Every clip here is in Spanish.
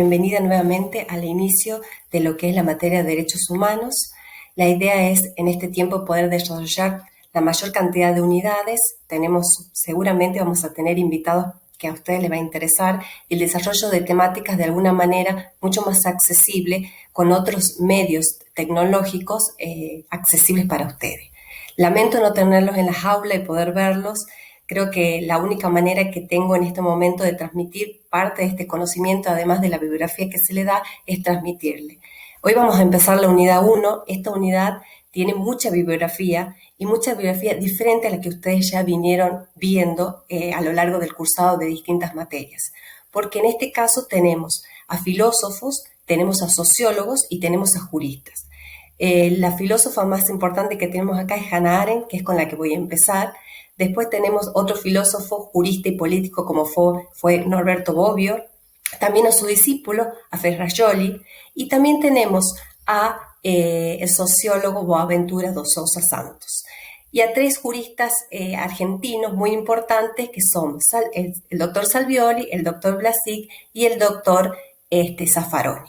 Bienvenida nuevamente al inicio de lo que es la materia de derechos humanos. La idea es en este tiempo poder desarrollar la mayor cantidad de unidades. Seguramente vamos a tener invitados que a ustedes les va a interesar, y el desarrollo de temáticas de alguna manera mucho más accesible con otros medios tecnológicos accesibles para ustedes. Lamento no tenerlos en la jaula y poder verlos. Creo que la única manera que tengo en este momento de transmitir parte de este conocimiento, además de la bibliografía que se le da, es transmitirle. Hoy vamos a empezar la unidad 1. Esta unidad tiene mucha bibliografía y mucha bibliografía diferente a la que ustedes ya vinieron viendo a lo largo del cursado de distintas materias. Porque en este caso tenemos a filósofos, tenemos a sociólogos y tenemos a juristas. La filósofa más importante que tenemos acá es Hannah Arendt, que es con la que voy a empezar. Después tenemos otro filósofo, jurista y político como fue Norberto Bobbio, también a su discípulo, a Ferrajoli, y también tenemos a el sociólogo Boaventura dos Sousa Santos, y a tres juristas argentinos muy importantes que son el doctor Salvioli, el doctor Blasic y el doctor Zaffaroni.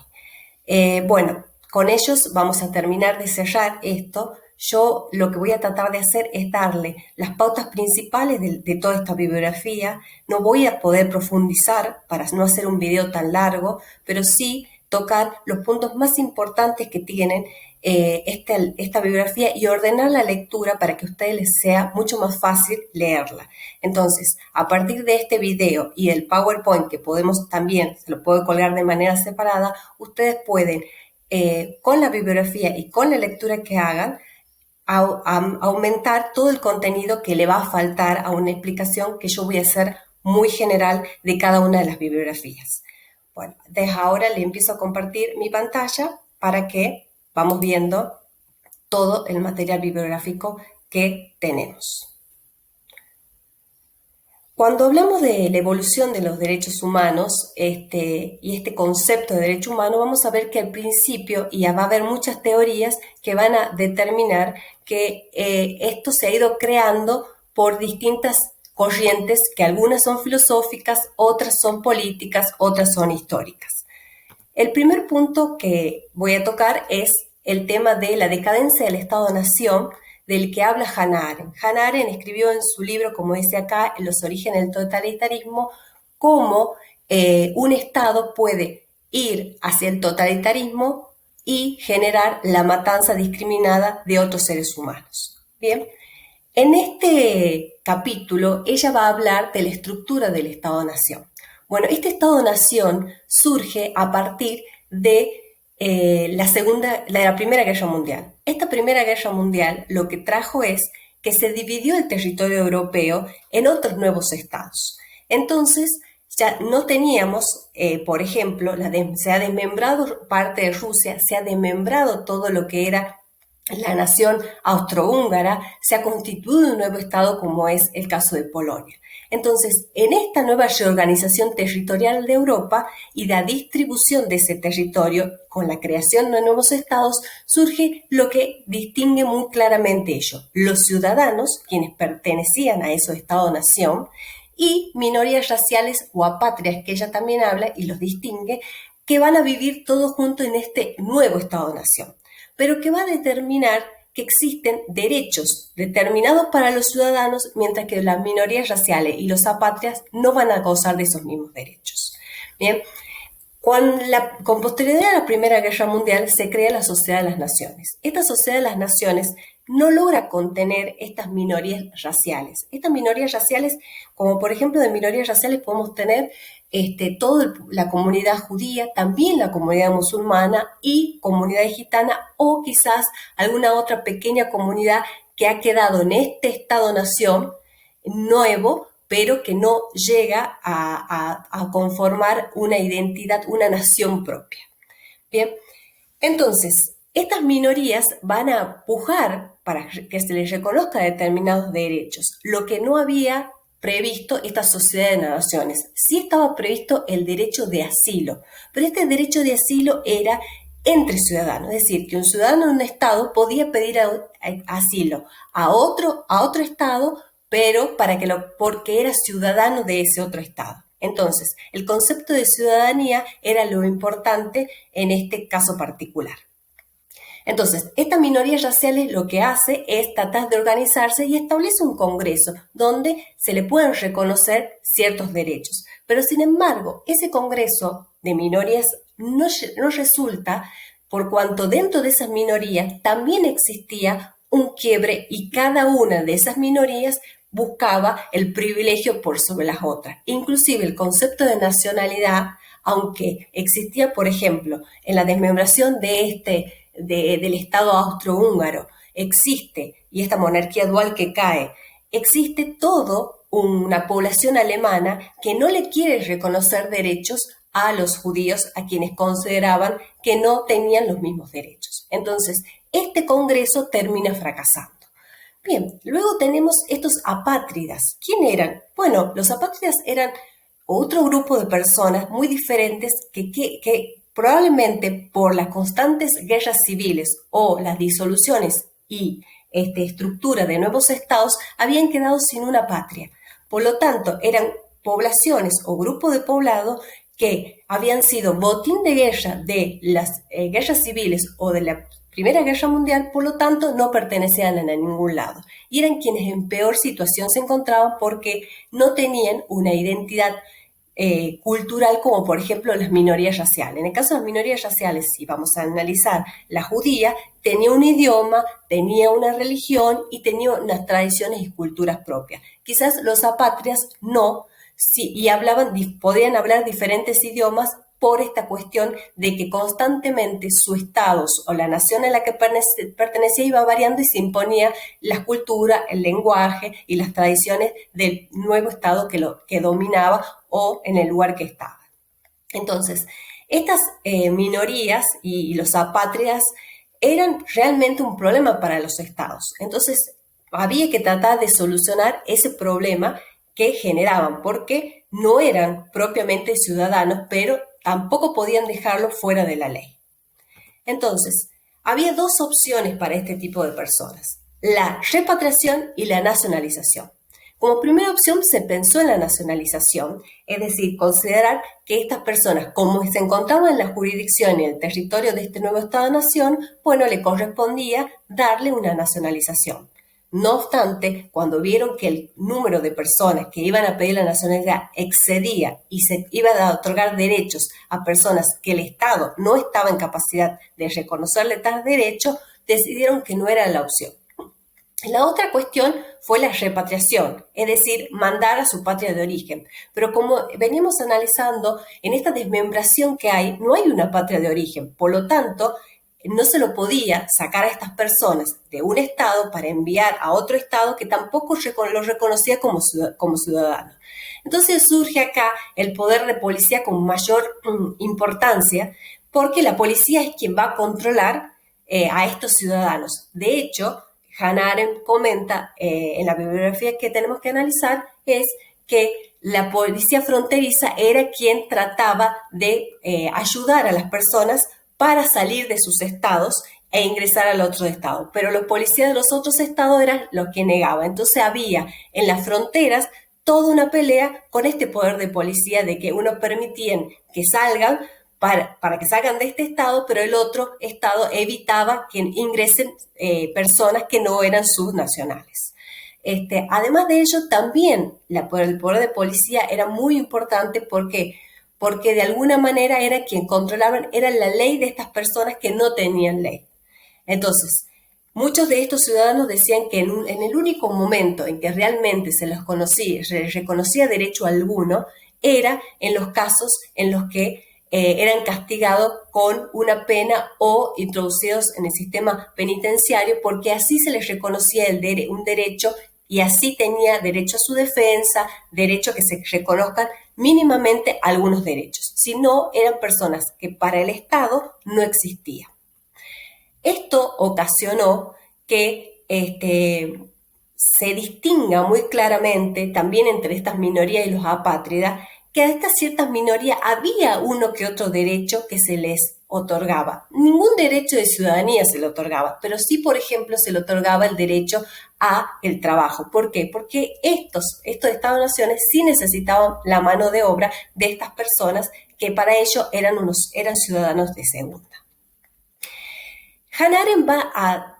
Bueno, con ellos vamos a terminar de cerrar esto. Yo lo que voy a tratar de hacer es darle las pautas principales de toda esta bibliografía. No voy a poder profundizar para no hacer un video tan largo, pero sí tocar los puntos más importantes que tienen esta bibliografía y ordenar la lectura para que a ustedes les sea mucho más fácil leerla. Entonces, a partir de este video y el PowerPoint que podemos también, se lo puedo colgar de manera separada, ustedes pueden, con la bibliografía y con la lectura que hagan, aumentar todo el contenido que le va a faltar a una explicación que yo voy a hacer muy general de cada una de las bibliografías. Bueno, desde ahora le empiezo a compartir mi pantalla para que vamos viendo todo el material bibliográfico que tenemos. Cuando hablamos de la evolución de los derechos humanos y este concepto de derecho humano, vamos a ver que al principio ya va a haber muchas teorías que van a determinar que esto se ha ido creando por distintas corrientes, que algunas son filosóficas, otras son políticas, otras son históricas. El primer punto que voy a tocar es el tema de la decadencia del Estado-Nación, del que habla Hannah Arendt. Hannah Arendt escribió en su libro, como dice acá, en Los orígenes del totalitarismo, cómo un Estado puede ir hacia el totalitarismo y generar la matanza discriminada de otros seres humanos. Bien, en este capítulo ella va a hablar de la estructura del Estado-Nación. Bueno, este Estado-Nación surge a partir de la Primera Guerra Mundial. Esta Primera Guerra Mundial lo que trajo es que se dividió el territorio europeo en otros nuevos estados. Entonces, ya no teníamos, por ejemplo, se ha desmembrado parte de Rusia, se ha desmembrado todo lo que era la nación austrohúngara, se ha constituido un nuevo estado como es el caso de Polonia. Entonces, en esta nueva reorganización territorial de Europa y la distribución de ese territorio con la creación de nuevos estados, surge lo que distingue muy claramente ello: los ciudadanos, quienes pertenecían a esos estados-nación, y minorías raciales o apátridas, que ella también habla y los distingue, que van a vivir todos juntos en este nuevo estado-nación, pero que va a determinar que existen derechos determinados para los ciudadanos, mientras que las minorías raciales y los apátridas no van a gozar de esos mismos derechos. Bien, con posterioridad a la Primera Guerra Mundial se crea la Sociedad de las Naciones. Esta Sociedad de las Naciones no logra contener estas minorías raciales. Estas minorías raciales, como por ejemplo de minorías raciales podemos tener toda la comunidad judía, también la comunidad musulmana y comunidad gitana, o quizás alguna otra pequeña comunidad que ha quedado en este Estado-nación nuevo, pero que no llega a conformar una identidad, una nación propia. Bien, entonces, estas minorías van a pujar para que se les reconozca determinados derechos, lo que no había previsto esta Sociedad de Naciones. Sí estaba previsto el derecho de asilo, pero este derecho de asilo era entre ciudadanos, es decir, que un ciudadano de un estado podía pedir asilo a otro estado, pero porque era ciudadano de ese otro estado. Entonces, el concepto de ciudadanía era lo importante en este caso particular. Entonces, estas minorías raciales lo que hace es tratar de organizarse y establece un congreso donde se le pueden reconocer ciertos derechos. Pero sin embargo, ese congreso de minorías no resulta por cuanto dentro de esas minorías también existía un quiebre y cada una de esas minorías buscaba el privilegio por sobre las otras. Inclusive el concepto de nacionalidad, aunque existía, por ejemplo, en la desmembración del Estado austrohúngaro, existe, y esta monarquía dual que cae, existe todo una población alemana que no le quiere reconocer derechos a los judíos, a quienes consideraban que no tenían los mismos derechos. Entonces, este congreso termina fracasando. Bien, luego tenemos estos apátridas. ¿Quién eran? Bueno, los apátridas eran otro grupo de personas muy diferentes que probablemente por las constantes guerras civiles o las disoluciones y estructura de nuevos estados habían quedado sin una patria. Por lo tanto, eran poblaciones o grupos de poblado que habían sido botín de guerra de las guerras civiles o de la Primera Guerra Mundial, por lo tanto, no pertenecían a ningún lado. Y eran quienes en peor situación se encontraban porque no tenían una identidad cultural como por ejemplo las minorías raciales. En el caso de las minorías raciales, si vamos a analizar la judía, tenía un idioma, tenía una religión y tenía unas tradiciones y culturas propias. Quizás los apátridas no, sí, y podían hablar diferentes idiomas por esta cuestión de que constantemente su estado o la nación a la que pertenecía iba variando y se imponía la cultura, el lenguaje y las tradiciones del nuevo estado que dominaba o en el lugar que estaba. Entonces, estas minorías y los apátridas eran realmente un problema para los estados. Entonces, había que tratar de solucionar ese problema que generaban, porque no eran propiamente ciudadanos, pero tampoco podían dejarlo fuera de la ley. Entonces, había dos opciones para este tipo de personas: la repatriación y la nacionalización. Como primera opción se pensó en la nacionalización, es decir, considerar que estas personas, como se encontraban en la jurisdicción y el territorio de este nuevo Estado-nación, bueno, le correspondía darle una nacionalización. No obstante, cuando vieron que el número de personas que iban a pedir la nacionalidad excedía y se iban a otorgar derechos a personas que el Estado no estaba en capacidad de reconocerle tal derecho, decidieron que no era la opción. La otra cuestión fue la repatriación, es decir, mandar a su patria de origen. Pero como veníamos analizando, en esta desmembración que hay, no hay una patria de origen. Por lo tanto, no se lo podía sacar a estas personas de un estado para enviar a otro estado que tampoco los reconocía como ciudadanos. Entonces surge acá el poder de policía con mayor importancia, porque la policía es quien va a controlar a estos ciudadanos. De hecho, Hannah Arendt comenta en la bibliografía que tenemos que analizar es que la policía fronteriza era quien trataba de ayudar a las personas para salir de sus estados e ingresar al otro estado. Pero los policías de los otros estados eran los que negaban. Entonces había en las fronteras toda una pelea con este poder de policía de que unos permitían que salgan para que salgan de este estado, pero el otro estado evitaba que ingresen personas que no eran sus nacionales. Además de ello, también el poder de policía era muy importante porque de alguna manera era quien controlaban, era la ley de estas personas que no tenían ley. Entonces, muchos de estos ciudadanos decían que en el único momento en que realmente se los conocía, se les reconocía derecho alguno, era en los casos en los que eran castigados con una pena o introducidos en el sistema penitenciario, porque así se les reconocía un derecho y así tenía derecho a su defensa, derecho a que se reconozcan mínimamente algunos derechos. Si no, eran personas que para el Estado no existían. Esto ocasionó que se distinga muy claramente también entre estas minorías y los apátridas, que a estas ciertas minorías había uno que otro derecho que se les otorgaba. Ningún derecho de ciudadanía se le otorgaba, pero sí, por ejemplo, se le otorgaba el derecho a el trabajo. ¿Por qué? Porque estos Estados-naciones sí necesitaban la mano de obra de estas personas que para ello eran ciudadanos de segunda. Hannah Arendt va a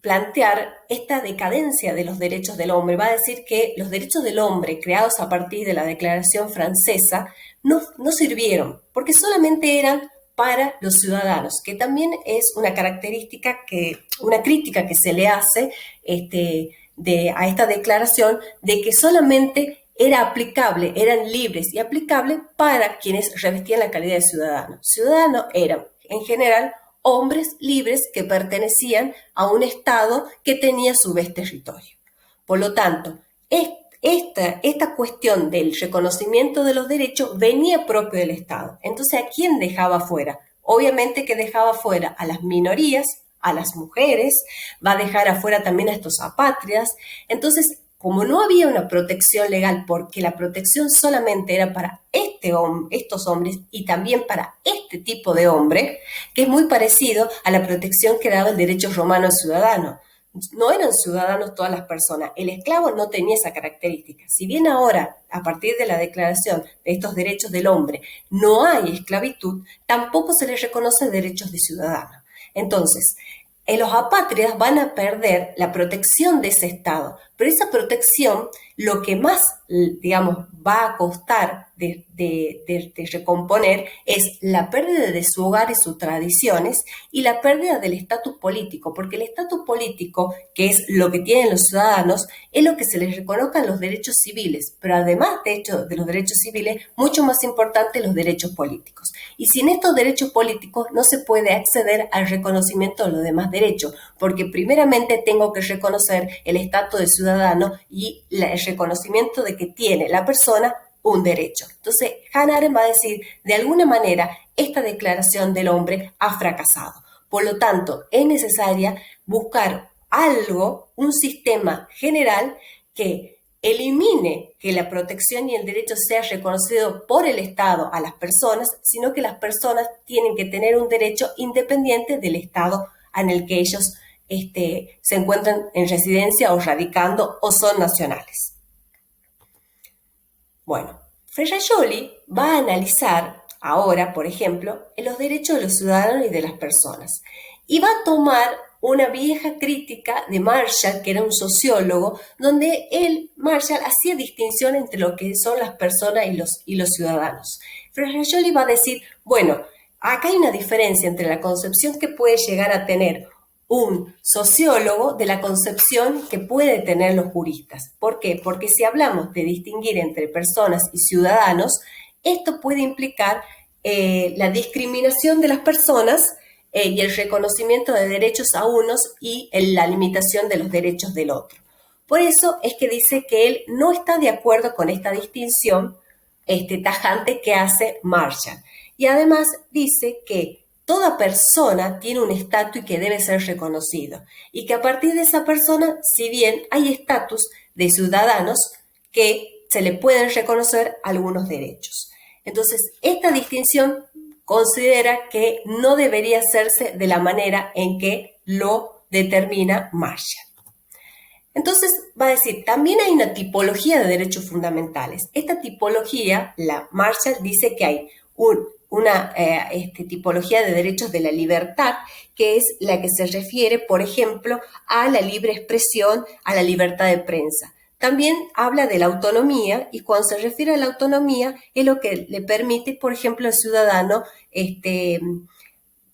plantear esta decadencia de los derechos del hombre, va a decir que los derechos del hombre creados a partir de la Declaración Francesa no sirvieron, porque solamente eran para los ciudadanos, que también es una característica una crítica que se le hace a esta declaración de que solamente era aplicable, eran libres y aplicables para quienes revestían la calidad de ciudadanos. Ciudadanos eran, en general, hombres libres que pertenecían a un Estado que tenía su vez territorio. Por lo tanto, esta cuestión del reconocimiento de los derechos venía propio del Estado. Entonces, ¿a quién dejaba fuera? Obviamente que dejaba fuera a las minorías, a las mujeres, va a dejar afuera también a estos apátridas. Entonces, como no había una protección legal, porque la protección solamente era para estos hombres y también para este tipo de hombre, que es muy parecido a la protección que daba el derecho romano al ciudadano. No eran ciudadanos todas las personas. El esclavo no tenía esa característica. Si bien ahora, a partir de la declaración de estos derechos del hombre, no hay esclavitud, tampoco se les reconoce derechos de ciudadano. Entonces, los apátridas van a perder la protección de ese Estado, pero esa protección lo que más, digamos, va a costar de recomponer es la pérdida de su hogar y sus tradiciones y la pérdida del estatus político, porque el estatus político, que es lo que tienen los ciudadanos, es lo que se les reconozcan los derechos civiles, pero además de los derechos civiles, mucho más importante los derechos políticos. Y sin estos derechos políticos no se puede acceder al reconocimiento de los demás derechos, porque primeramente tengo que reconocer el estatus de ciudadano y el reconocimiento de que tiene la persona un derecho. Entonces, Hannah Arendt va a decir, de alguna manera, esta declaración del hombre ha fracasado. Por lo tanto, es necesaria buscar algo, un sistema general que elimine que la protección y el derecho sea reconocido por el Estado a las personas, sino que las personas tienen que tener un derecho independiente del Estado en el que ellos se encuentran en residencia o radicando o son nacionales. Bueno, Ferrajoli va a analizar ahora, por ejemplo, los derechos de los ciudadanos y de las personas y va a tomar una vieja crítica de Marshall, que era un sociólogo, donde Marshall hacía distinción entre lo que son las personas y los ciudadanos. Ferrajoli va a decir, bueno, acá hay una diferencia entre la concepción que puede llegar a tener un sociólogo de la concepción que puede tener los juristas. ¿Por qué? Porque si hablamos de distinguir entre personas y ciudadanos, esto puede implicar la discriminación de las personas y el reconocimiento de derechos a unos y la limitación de los derechos del otro. Por eso es que dice que él no está de acuerdo con esta distinción tajante que hace Marshall. Y además dice que toda persona tiene un estatus y que debe ser reconocido. Y que a partir de esa persona, si bien hay estatus de ciudadanos, que se le pueden reconocer algunos derechos. Entonces, esta distinción considera que no debería hacerse de la manera en que lo determina Marshall. Entonces, va a decir, también hay una tipología de derechos fundamentales. Esta tipología, Marshall dice que hay una tipología de derechos de la libertad, que es la que se refiere, por ejemplo, a la libre expresión, a la libertad de prensa. También habla de la autonomía, y cuando se refiere a la autonomía es lo que le permite, por ejemplo, al ciudadano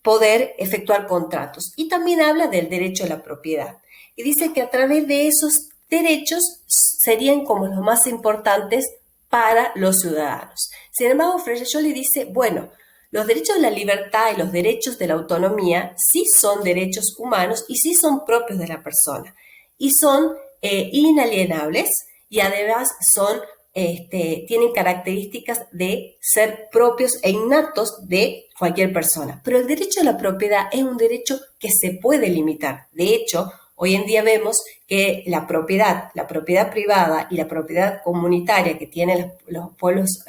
poder efectuar contratos. Y también habla del derecho a la propiedad. Y dice que a través de esos derechos serían como los más importantes para los ciudadanos. Sin embargo, Ferrajoli dice, bueno, los derechos de la libertad y los derechos de la autonomía sí son derechos humanos y sí son propios de la persona. Y son inalienables y además tienen características de ser propios e innatos de cualquier persona. Pero el derecho a la propiedad es un derecho que se puede limitar. De hecho, hoy en día vemos que la propiedad privada y la propiedad comunitaria que tienen los pueblos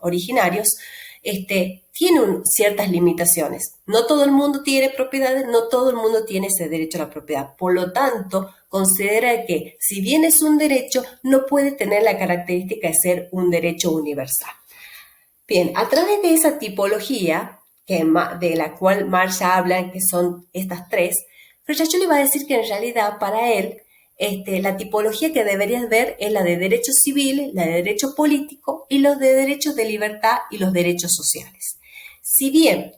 originarios tiene ciertas limitaciones. No todo el mundo tiene propiedades, no todo el mundo tiene ese derecho a la propiedad. Por lo tanto, considera que si bien es un derecho, no puede tener la característica de ser un derecho universal. Bien, a través de esa tipología, de la cual Marx habla, que son estas tres, Freire va a decir que en realidad para él la tipología que deberías ver es la de derechos civiles, la de derecho político y los de derechos de libertad y los derechos sociales. Si bien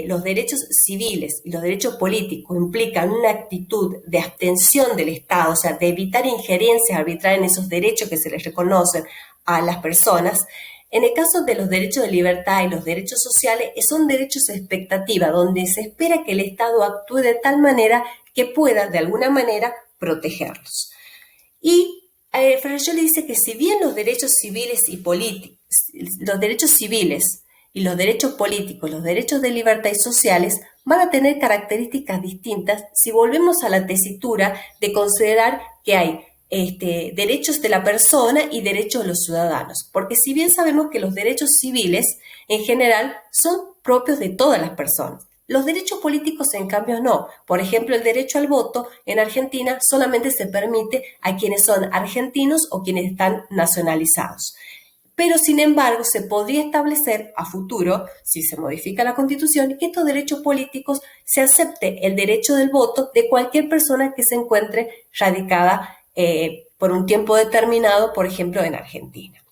los derechos civiles y los derechos políticos implican una actitud de abstención del Estado, o sea, de evitar injerencias arbitrarias en esos derechos que se les reconocen a las personas, en el caso de los derechos de libertad y los derechos sociales, son derechos de expectativa, donde se espera que el Estado actúe de tal manera que pueda, de alguna manera, protegerlos. Y Freire dice que si bien los derechos civiles y políticos, los derechos civiles y los derechos políticos, los derechos de libertad y sociales, van a tener características distintas si volvemos a la tesitura de considerar que hay derechos de la persona y derechos de los ciudadanos. Porque si bien sabemos que los derechos civiles en general son propios de todas las personas, los derechos políticos en cambio no. Por ejemplo, el derecho al voto en Argentina solamente se permite a quienes son argentinos o quienes están nacionalizados. Pero, sin embargo, se podría establecer a futuro, si se modifica la Constitución, que estos derechos políticos se acepte el derecho del voto de cualquier persona que se encuentre radicada por un tiempo determinado, por ejemplo, en Argentina.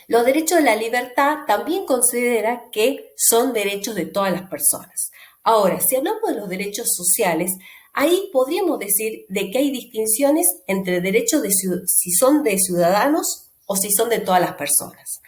Los derechos de la libertad también considera que son derechos de todas las personas. Ahora, si hablamos de los derechos sociales, ahí podríamos decir de que hay distinciones entre derechos si son de ciudadanos o si son de todas las personas.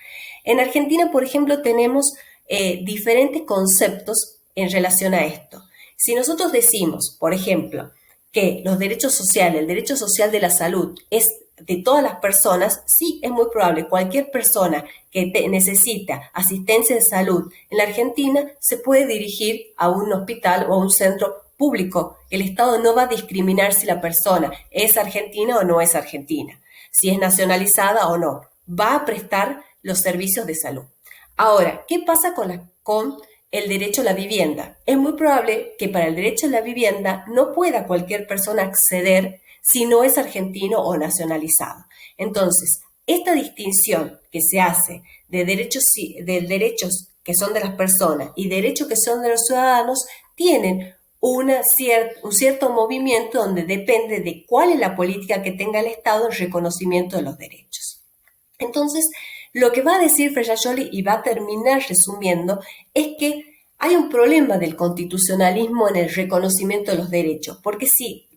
En Argentina, por ejemplo, tenemos diferentes conceptos en relación a esto. Si nosotros decimos, por ejemplo, que los derechos sociales, el derecho social de la salud es de todas las personas, sí es muy probable cualquier persona que necesita asistencia de salud en la Argentina se puede dirigir a un hospital o a un centro público. El Estado no va a discriminar si la persona es argentina o no es argentina, si es nacionalizada o no. Va a prestar los servicios de salud. Ahora, ¿qué pasa con el derecho a la vivienda? Es muy probable que para el derecho a la vivienda no pueda cualquier persona acceder si no es argentino o nacionalizado. Entonces, esta distinción que se hace de derechos que son de las personas y derechos que son de los ciudadanos tienen un cierto movimiento donde depende de cuál es la política que tenga el Estado en reconocimiento de los derechos. Entonces, lo que va a decir Freire y va a terminar resumiendo es que hay un problema del constitucionalismo en el reconocimiento de los derechos, porque si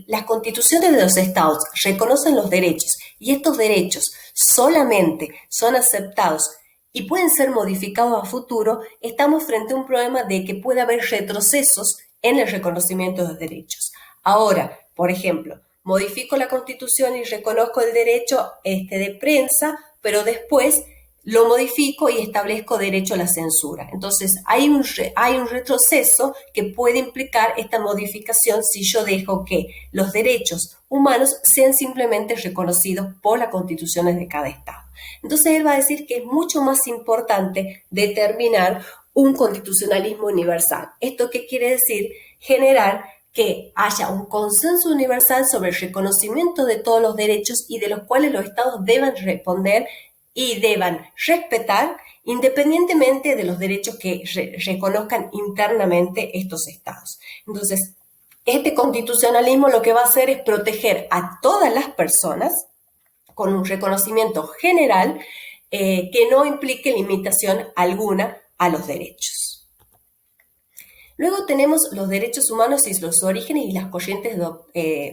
las constituciones de los estados reconocen los derechos y estos derechos solamente son aceptados y pueden ser modificados a futuro, estamos frente a un problema de que puede haber retrocesos en el reconocimiento de los derechos. Ahora, por ejemplo, modifico la Constitución y reconozco el derecho de prensa, pero después lo modifico y establezco derecho a la censura. Entonces, hay un retroceso que puede implicar esta modificación si yo dejo que los derechos humanos sean simplemente reconocidos por las constituciones de cada Estado. Entonces, él va a decir que es mucho más importante determinar un constitucionalismo universal. ¿Esto qué quiere decir? Generar que haya un consenso universal sobre el reconocimiento de todos los derechos y de los cuales los estados deben responder y deban respetar independientemente de los derechos que reconozcan internamente estos estados. Entonces, este constitucionalismo lo que va a hacer es proteger a todas las personas con un reconocimiento general que no implique limitación alguna a los derechos. Luego tenemos los derechos humanos y los orígenes y las corrientes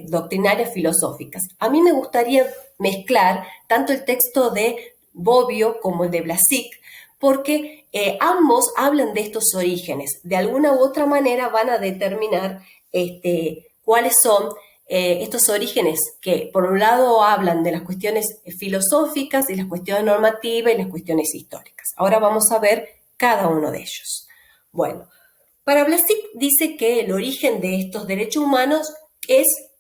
doctrinarias filosóficas. A mí me gustaría mezclar tanto el texto de Bobbio como el de Blasik, porque ambos hablan de estos orígenes. De alguna u otra manera van a determinar cuáles son estos orígenes que, por un lado, hablan de las cuestiones filosóficas y las cuestiones normativas y las cuestiones históricas. Ahora vamos a ver cada uno de ellos. Bueno, para Blasik dice que el origen de estos derechos humanos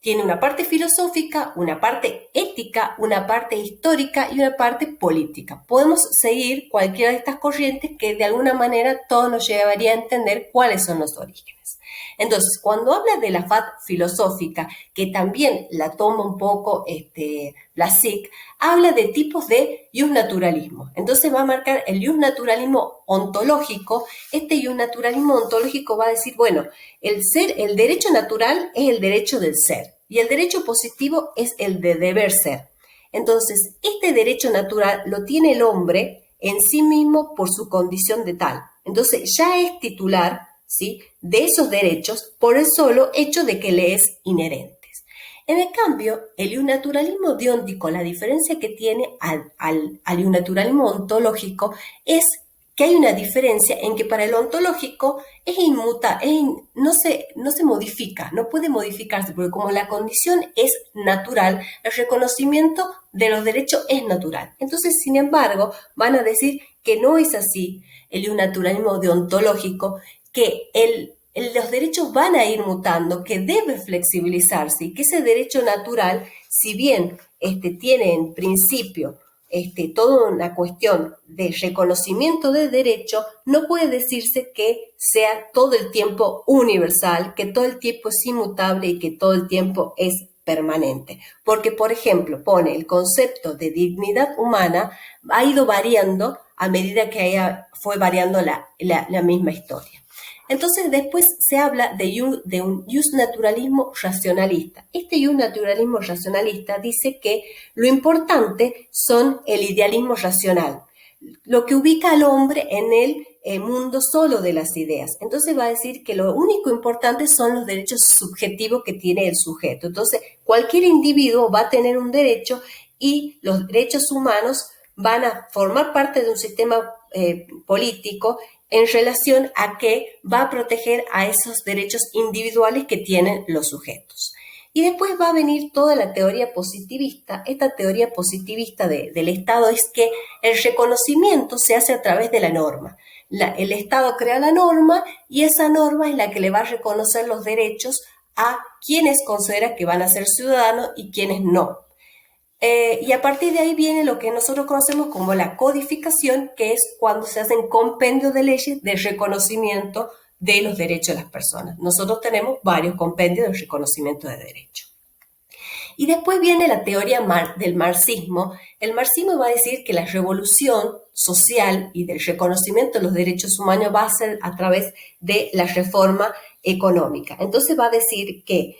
tiene una parte filosófica, una parte ética, una parte histórica y una parte política. Podemos seguir cualquiera de estas corrientes que de alguna manera todo nos llevaría a entender cuáles son los orígenes. Entonces, cuando habla de la FAD filosófica, que también la toma un poco la SIC, habla de tipos de naturalismo. Entonces va a marcar el naturalismo ontológico. Este naturalismo ontológico va a decir, bueno, el derecho natural es el derecho del ser y el derecho positivo es el de deber ser. Entonces, este derecho natural lo tiene el hombre en sí mismo por su condición de tal. Entonces, ya es titular, ¿sí?, de esos derechos por el solo hecho de que le es inherentes. En el cambio, el naturalismo dióntico, la diferencia que tiene al naturalismo ontológico es que hay una diferencia en que para el ontológico es inmutable, no se modifica, no puede modificarse, porque como la condición es natural, el reconocimiento de los derechos es natural. Entonces, sin embargo, van a decir que no es así el naturalismo deontológico, que los derechos van a ir mutando, que debe flexibilizarse y que ese derecho natural, si bien tiene en principio toda una cuestión de reconocimiento de derecho, no puede decirse que sea todo el tiempo universal, que todo el tiempo es inmutable y que todo el tiempo es permanente. Porque, por ejemplo, pone el concepto de dignidad humana, ha ido variando a medida que fue variando la misma historia. Entonces, después se habla de un justnaturalismo racionalista. Este justnaturalismo racionalista dice que lo importante son el idealismo racional, lo que ubica al hombre en el mundo solo de las ideas. Entonces va a decir que lo único importante son los derechos subjetivos que tiene el sujeto. Entonces, cualquier individuo va a tener un derecho y los derechos humanos van a formar parte de un sistema político en relación a que va a proteger a esos derechos individuales que tienen los sujetos. Y después va a venir toda la teoría positivista. Esta teoría positivista del Estado es que el reconocimiento se hace a través de la norma. El Estado crea la norma y esa norma es la que le va a reconocer los derechos a quienes considera que van a ser ciudadanos y quienes no. Y a partir de ahí viene lo que nosotros conocemos como la codificación, que es cuando se hacen compendios de leyes de reconocimiento de los derechos de las personas. Nosotros tenemos varios compendios de reconocimiento de derechos. Y después viene la teoría del marxismo. El marxismo va a decir que la revolución social y del reconocimiento de los derechos humanos va a ser a través de la reforma económica. Entonces va a decir que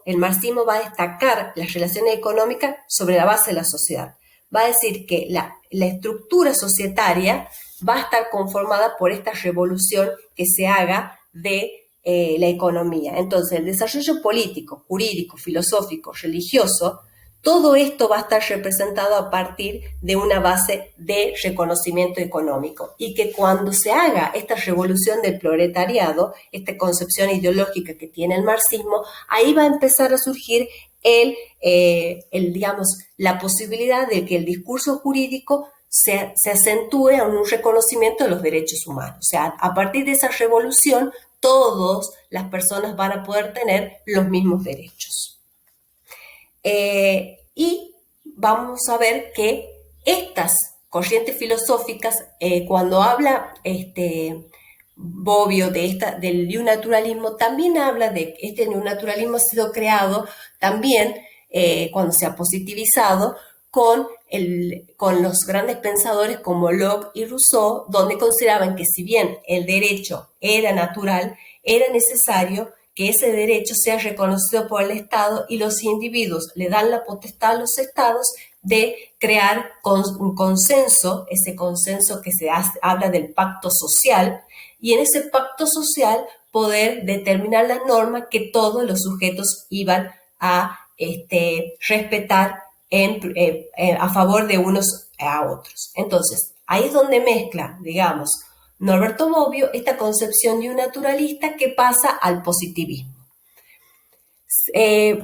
el marxismo va a destacar las relaciones económicas sobre la base de la sociedad. Va a decir que la estructura societaria va a estar conformada por esta revolución que se haga de la economía. Entonces, el desarrollo político, jurídico, filosófico, religioso, todo esto va a estar representado a partir de una base de reconocimiento económico y que cuando se haga esta revolución del proletariado, esta concepción ideológica que tiene el marxismo, ahí va a empezar a surgir la posibilidad de que el discurso jurídico se acentúe en un reconocimiento de los derechos humanos. O sea, a partir de esa revolución, todas las personas van a poder tener los mismos derechos. Y vamos a ver que estas corrientes filosóficas, cuando habla Bobbio del neonaturalismo, también habla de que este neonaturalismo ha sido creado también cuando se ha positivizado con los grandes pensadores como Locke y Rousseau, donde consideraban que si bien el derecho era natural, era necesario que ese derecho sea reconocido por el Estado y los individuos le dan la potestad a los estados de crear un consenso, ese consenso que habla del pacto social, y en ese pacto social poder determinar las normas que todos los sujetos iban a respetar a favor de unos a otros. Entonces, ahí es donde mezcla, digamos, Norberto Bobbio esta concepción de un naturalista que pasa al positivismo.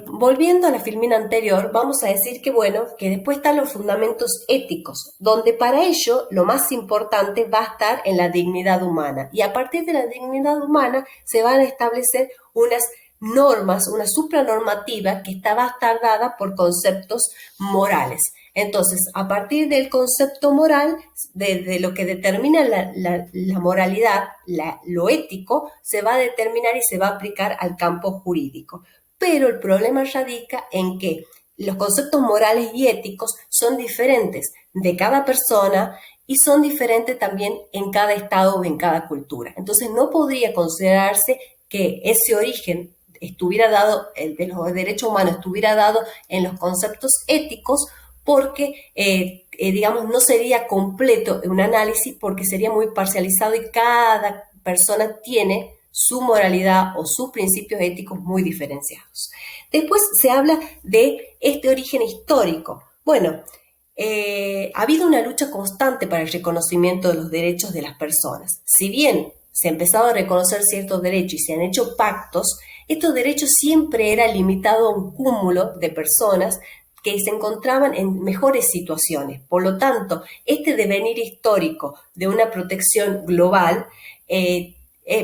Volviendo a la filmina anterior, vamos a decir que después están los fundamentos éticos, donde para ello lo más importante va a estar en la dignidad humana. Y a partir de la dignidad humana se van a establecer unas normas, una supranormativa que está bastardeada por conceptos morales. Entonces, a partir del concepto moral, de lo que determina la moralidad, lo ético, se va a determinar y se va a aplicar al campo jurídico. Pero el problema radica en que los conceptos morales y éticos son diferentes de cada persona y son diferentes también en cada estado o en cada cultura. Entonces no podría considerarse que ese origen estuviera dado, el de los derechos humanos estuviera dado en los conceptos éticos, porque, digamos, no sería completo un análisis porque sería muy parcializado y cada persona tiene su moralidad o sus principios éticos muy diferenciados. Después se habla de este origen histórico. Bueno, ha habido una lucha constante para el reconocimiento de los derechos de las personas. Si bien se ha empezado a reconocer ciertos derechos y se han hecho pactos, estos derechos siempre eran limitados a un cúmulo de personas que se encontraban en mejores situaciones. Por lo tanto, este devenir histórico de una protección global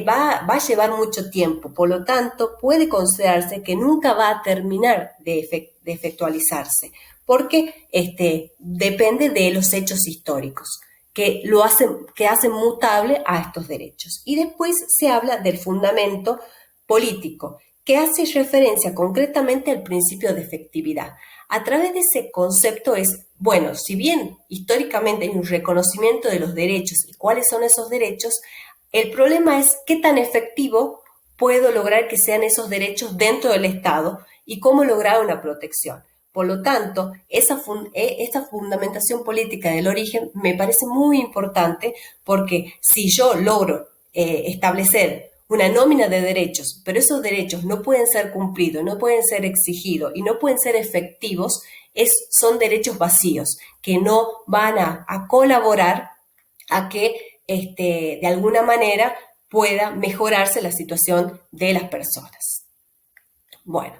va a llevar mucho tiempo. Por lo tanto, puede considerarse que nunca va a terminar de efectualizarse, porque depende de los hechos históricos que hacen mutable a estos derechos. Y después se habla del fundamento político, que hace referencia concretamente al principio de efectividad. A través de ese concepto bueno, si bien históricamente hay un reconocimiento de los derechos y cuáles son esos derechos, el problema es qué tan efectivo puedo lograr que sean esos derechos dentro del Estado y cómo lograr una protección. Por lo tanto, esta fundamentación política del origen me parece muy importante, porque si yo logro establecer una nómina de derechos, pero esos derechos no pueden ser cumplidos, no pueden ser exigidos y no pueden ser efectivos, son derechos vacíos que no van a colaborar a que de alguna manera pueda mejorarse la situación de las personas. Bueno,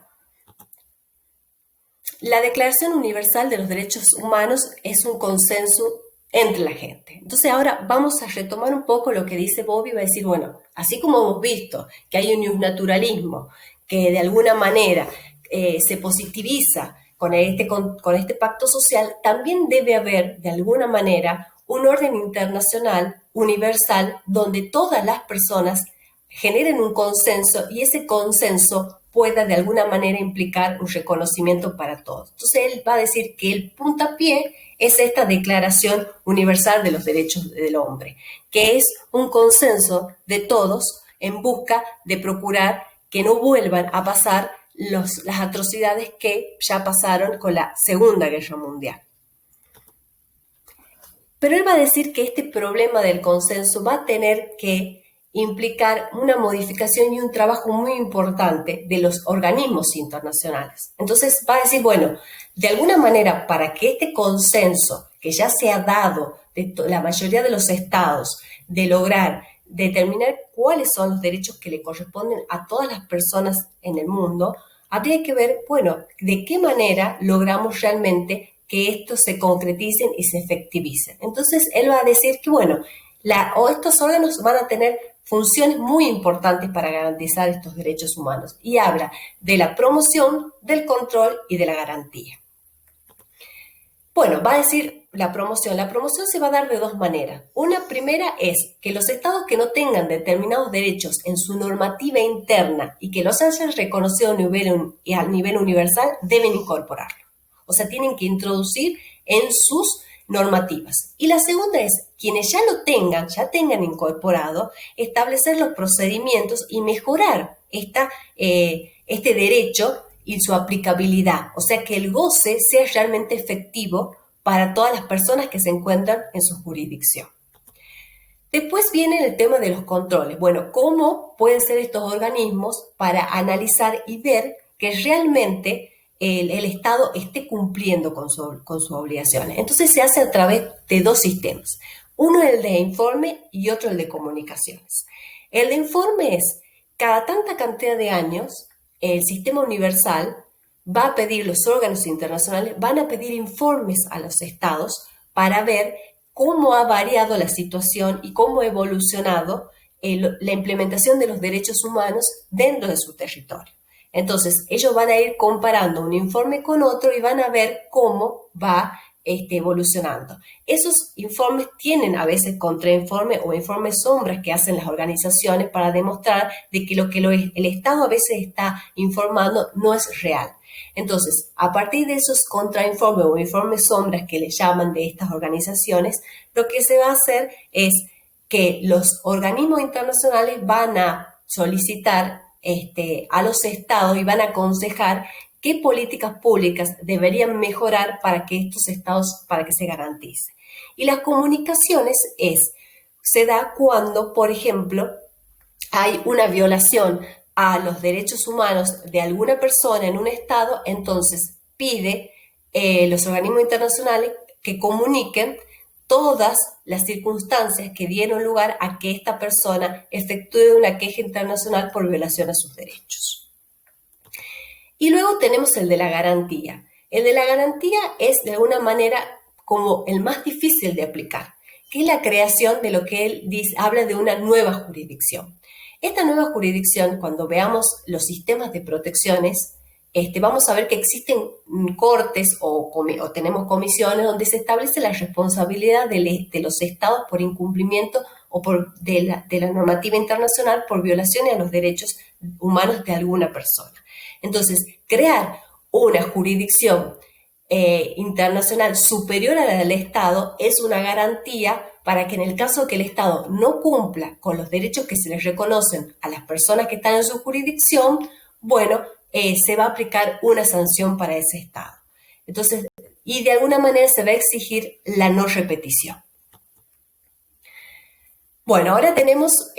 la Declaración Universal de los Derechos Humanos es un consenso entre la gente. Entonces ahora vamos a retomar un poco lo que dice Bobby y va a decir, bueno, así como hemos visto que hay un naturalismo que de alguna manera se positiviza con este pacto social, también debe haber de alguna manera un orden internacional universal donde todas las personas generen un consenso y ese consenso pueda de alguna manera implicar un reconocimiento para todos. Entonces él va a decir que el puntapié es esta Declaración Universal de los Derechos del Hombre, que es un consenso de todos en busca de procurar que no vuelvan a pasar las atrocidades que ya pasaron con la Segunda Guerra Mundial. Pero él va a decir que este problema del consenso va a tener que implicar una modificación y un trabajo muy importante de los organismos internacionales. Entonces va a decir, bueno, de alguna manera, para que este consenso que ya se ha dado de la mayoría de los estados, de lograr determinar cuáles son los derechos que le corresponden a todas las personas en el mundo, habría que ver, bueno, de qué manera logramos realmente que estos se concreticen y se efectivicen. Entonces, él va a decir que, bueno, estos órganos van a tener funciones muy importantes para garantizar estos derechos humanos y habla de la promoción, del control y de la garantía. Bueno, va a decir la promoción. La promoción se va a dar de dos maneras. Una primera es que los estados que no tengan determinados derechos en su normativa interna y que los hayan reconocido a nivel universal deben incorporarlo. O sea, tienen que introducir en sus normativas. Y la segunda es, quienes ya lo tengan, ya tengan incorporado, establecer los procedimientos y mejorar este derecho y su aplicabilidad. O sea, que el goce sea realmente efectivo para todas las personas que se encuentran en su jurisdicción. Después viene el tema de los controles. Bueno, ¿cómo pueden ser estos organismos para analizar y ver que realmente el Estado esté cumpliendo con sus obligaciones? Entonces se hace a través de dos sistemas. Uno es el de informe y otro el de comunicaciones. El de informe es, cada tanta cantidad de años, el sistema universal va a pedir, los órganos internacionales van a pedir informes a los estados para ver cómo ha variado la situación y cómo ha evolucionado la implementación de los derechos humanos dentro de su territorio. Entonces, ellos van a ir comparando un informe con otro y van a ver cómo va evolucionando. Esos informes tienen a veces contrainformes o informes sombras que hacen las organizaciones para demostrar de que lo que el Estado a veces está informando no es real. Entonces, a partir de esos contrainformes o informes sombras que le llaman de estas organizaciones, lo que se va a hacer es que los organismos internacionales van a solicitar a los estados y van a aconsejar qué políticas públicas deberían mejorar para que estos estados, para que se garantice. Y las comunicaciones se da cuando, por ejemplo, hay una violación a los derechos humanos de alguna persona en un estado, entonces pide los organismos internacionales que comuniquen todas las circunstancias que dieron lugar a que esta persona efectúe una queja internacional por violación a sus derechos. Y luego tenemos el de la garantía. El de la garantía es de alguna manera como el más difícil de aplicar, que es la creación de lo que él dice, habla de una nueva jurisdicción. Esta nueva jurisdicción, cuando veamos los sistemas de protecciones, vamos a ver que existen cortes o tenemos comisiones donde se establece la responsabilidad de los estados por incumplimiento o de la normativa internacional por violaciones a los derechos humanos de alguna persona. Entonces, crear una jurisdicción internacional superior a la del Estado es una garantía para que en el caso que el Estado no cumpla con los derechos que se les reconocen a las personas que están en su jurisdicción, bueno, se va a aplicar una sanción para ese Estado. Entonces, y de alguna manera se va a exigir la no repetición. Bueno, ahora tenemos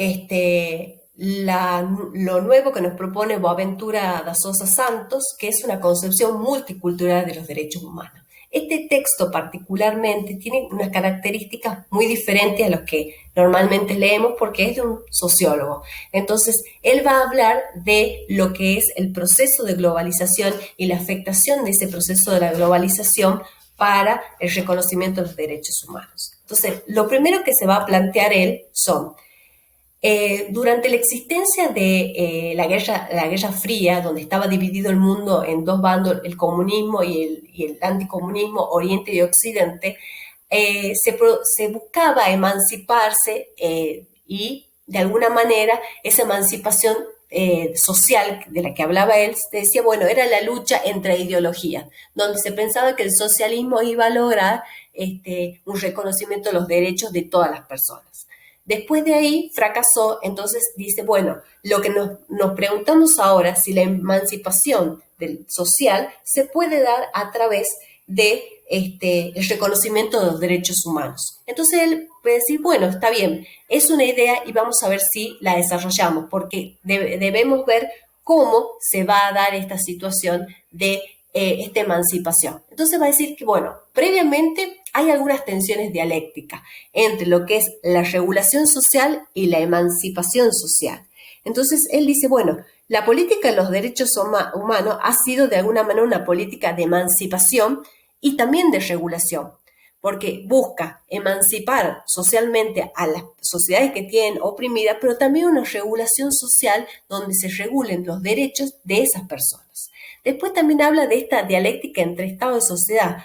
lo nuevo que nos propone Boaventura da Sousa Santos, que es una concepción multicultural de los derechos humanos. Este texto particularmente tiene unas características muy diferentes a los que normalmente leemos porque es de un sociólogo. Entonces, él va a hablar de lo que es el proceso de globalización y la afectación de ese proceso de la globalización para el reconocimiento de los derechos humanos. Entonces, lo primero que se va a plantear él son durante la existencia de la Guerra Fría, donde estaba dividido el mundo en dos bandos, el comunismo y el anticomunismo, Oriente y Occidente, se buscaba emanciparse y de alguna manera esa emancipación social de la que hablaba él, decía, bueno, era la lucha entre ideologías, donde se pensaba que el socialismo iba a lograr un reconocimiento de los derechos de todas las personas. Después de ahí fracasó, entonces dice, bueno, lo que nos preguntamos ahora, si la emancipación social se puede dar a través de el reconocimiento de los derechos humanos. Entonces él puede decir, bueno, está bien, es una idea y vamos a ver si la desarrollamos, porque debemos ver cómo se va a dar esta situación de esta emancipación. Entonces va a decir que, bueno, previamente hay algunas tensiones dialécticas entre lo que es la regulación social y la emancipación social. Entonces él dice, bueno, la política de los derechos humanos ha sido de alguna manera una política de emancipación y también de regulación, porque busca emancipar socialmente a las sociedades que tienen oprimidas, pero también una regulación social donde se regulen los derechos de esas personas. Después también habla de esta dialéctica entre Estado y sociedad,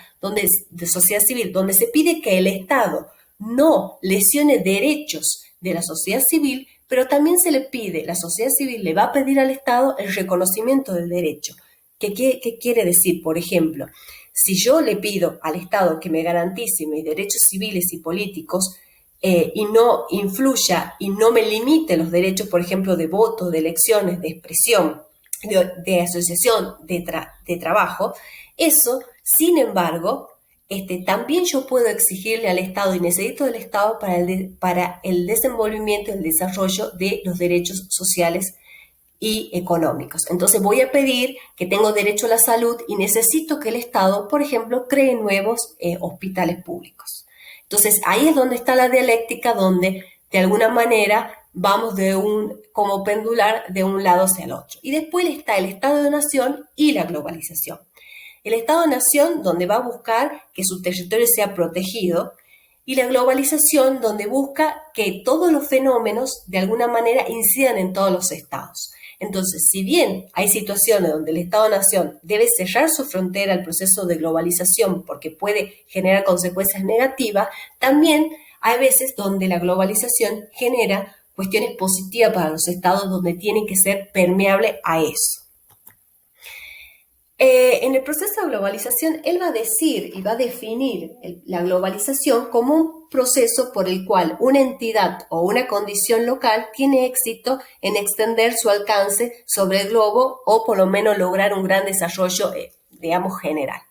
de sociedad civil, donde se pide que el Estado no lesione derechos de la sociedad civil, pero también se le pide, la sociedad civil le va a pedir al Estado el reconocimiento del derecho. ¿Qué quiere decir? Por ejemplo, si yo le pido al Estado que me garantice mis derechos civiles y políticos y no influya y no me limite los derechos, por ejemplo, de voto, de elecciones, de expresión, de asociación, de trabajo, eso, sin embargo, también yo puedo exigirle al Estado y necesito del Estado para el desenvolvimiento y el desarrollo de los derechos sociales y económicos. Entonces voy a pedir que tengo derecho a la salud y necesito que el Estado, por ejemplo, cree nuevos hospitales públicos. Entonces ahí es donde está la dialéctica, donde de alguna manera vamos como pendular de un lado hacia el otro. Y después está el Estado de Nación y la globalización. El Estado de Nación, donde va a buscar que su territorio sea protegido, y la globalización, donde busca que todos los fenómenos de alguna manera incidan en todos los estados. Entonces, si bien hay situaciones donde el Estado-Nación debe cerrar su frontera al proceso de globalización porque puede generar consecuencias negativas, también hay veces donde la globalización genera cuestiones positivas para los estados donde tienen que ser permeables a eso. En el proceso de globalización, él va a decir y va a definir la globalización como un proceso por el cual una entidad o una condición local tiene éxito en extender su alcance sobre el globo o por lo menos lograr un gran desarrollo, digamos, general.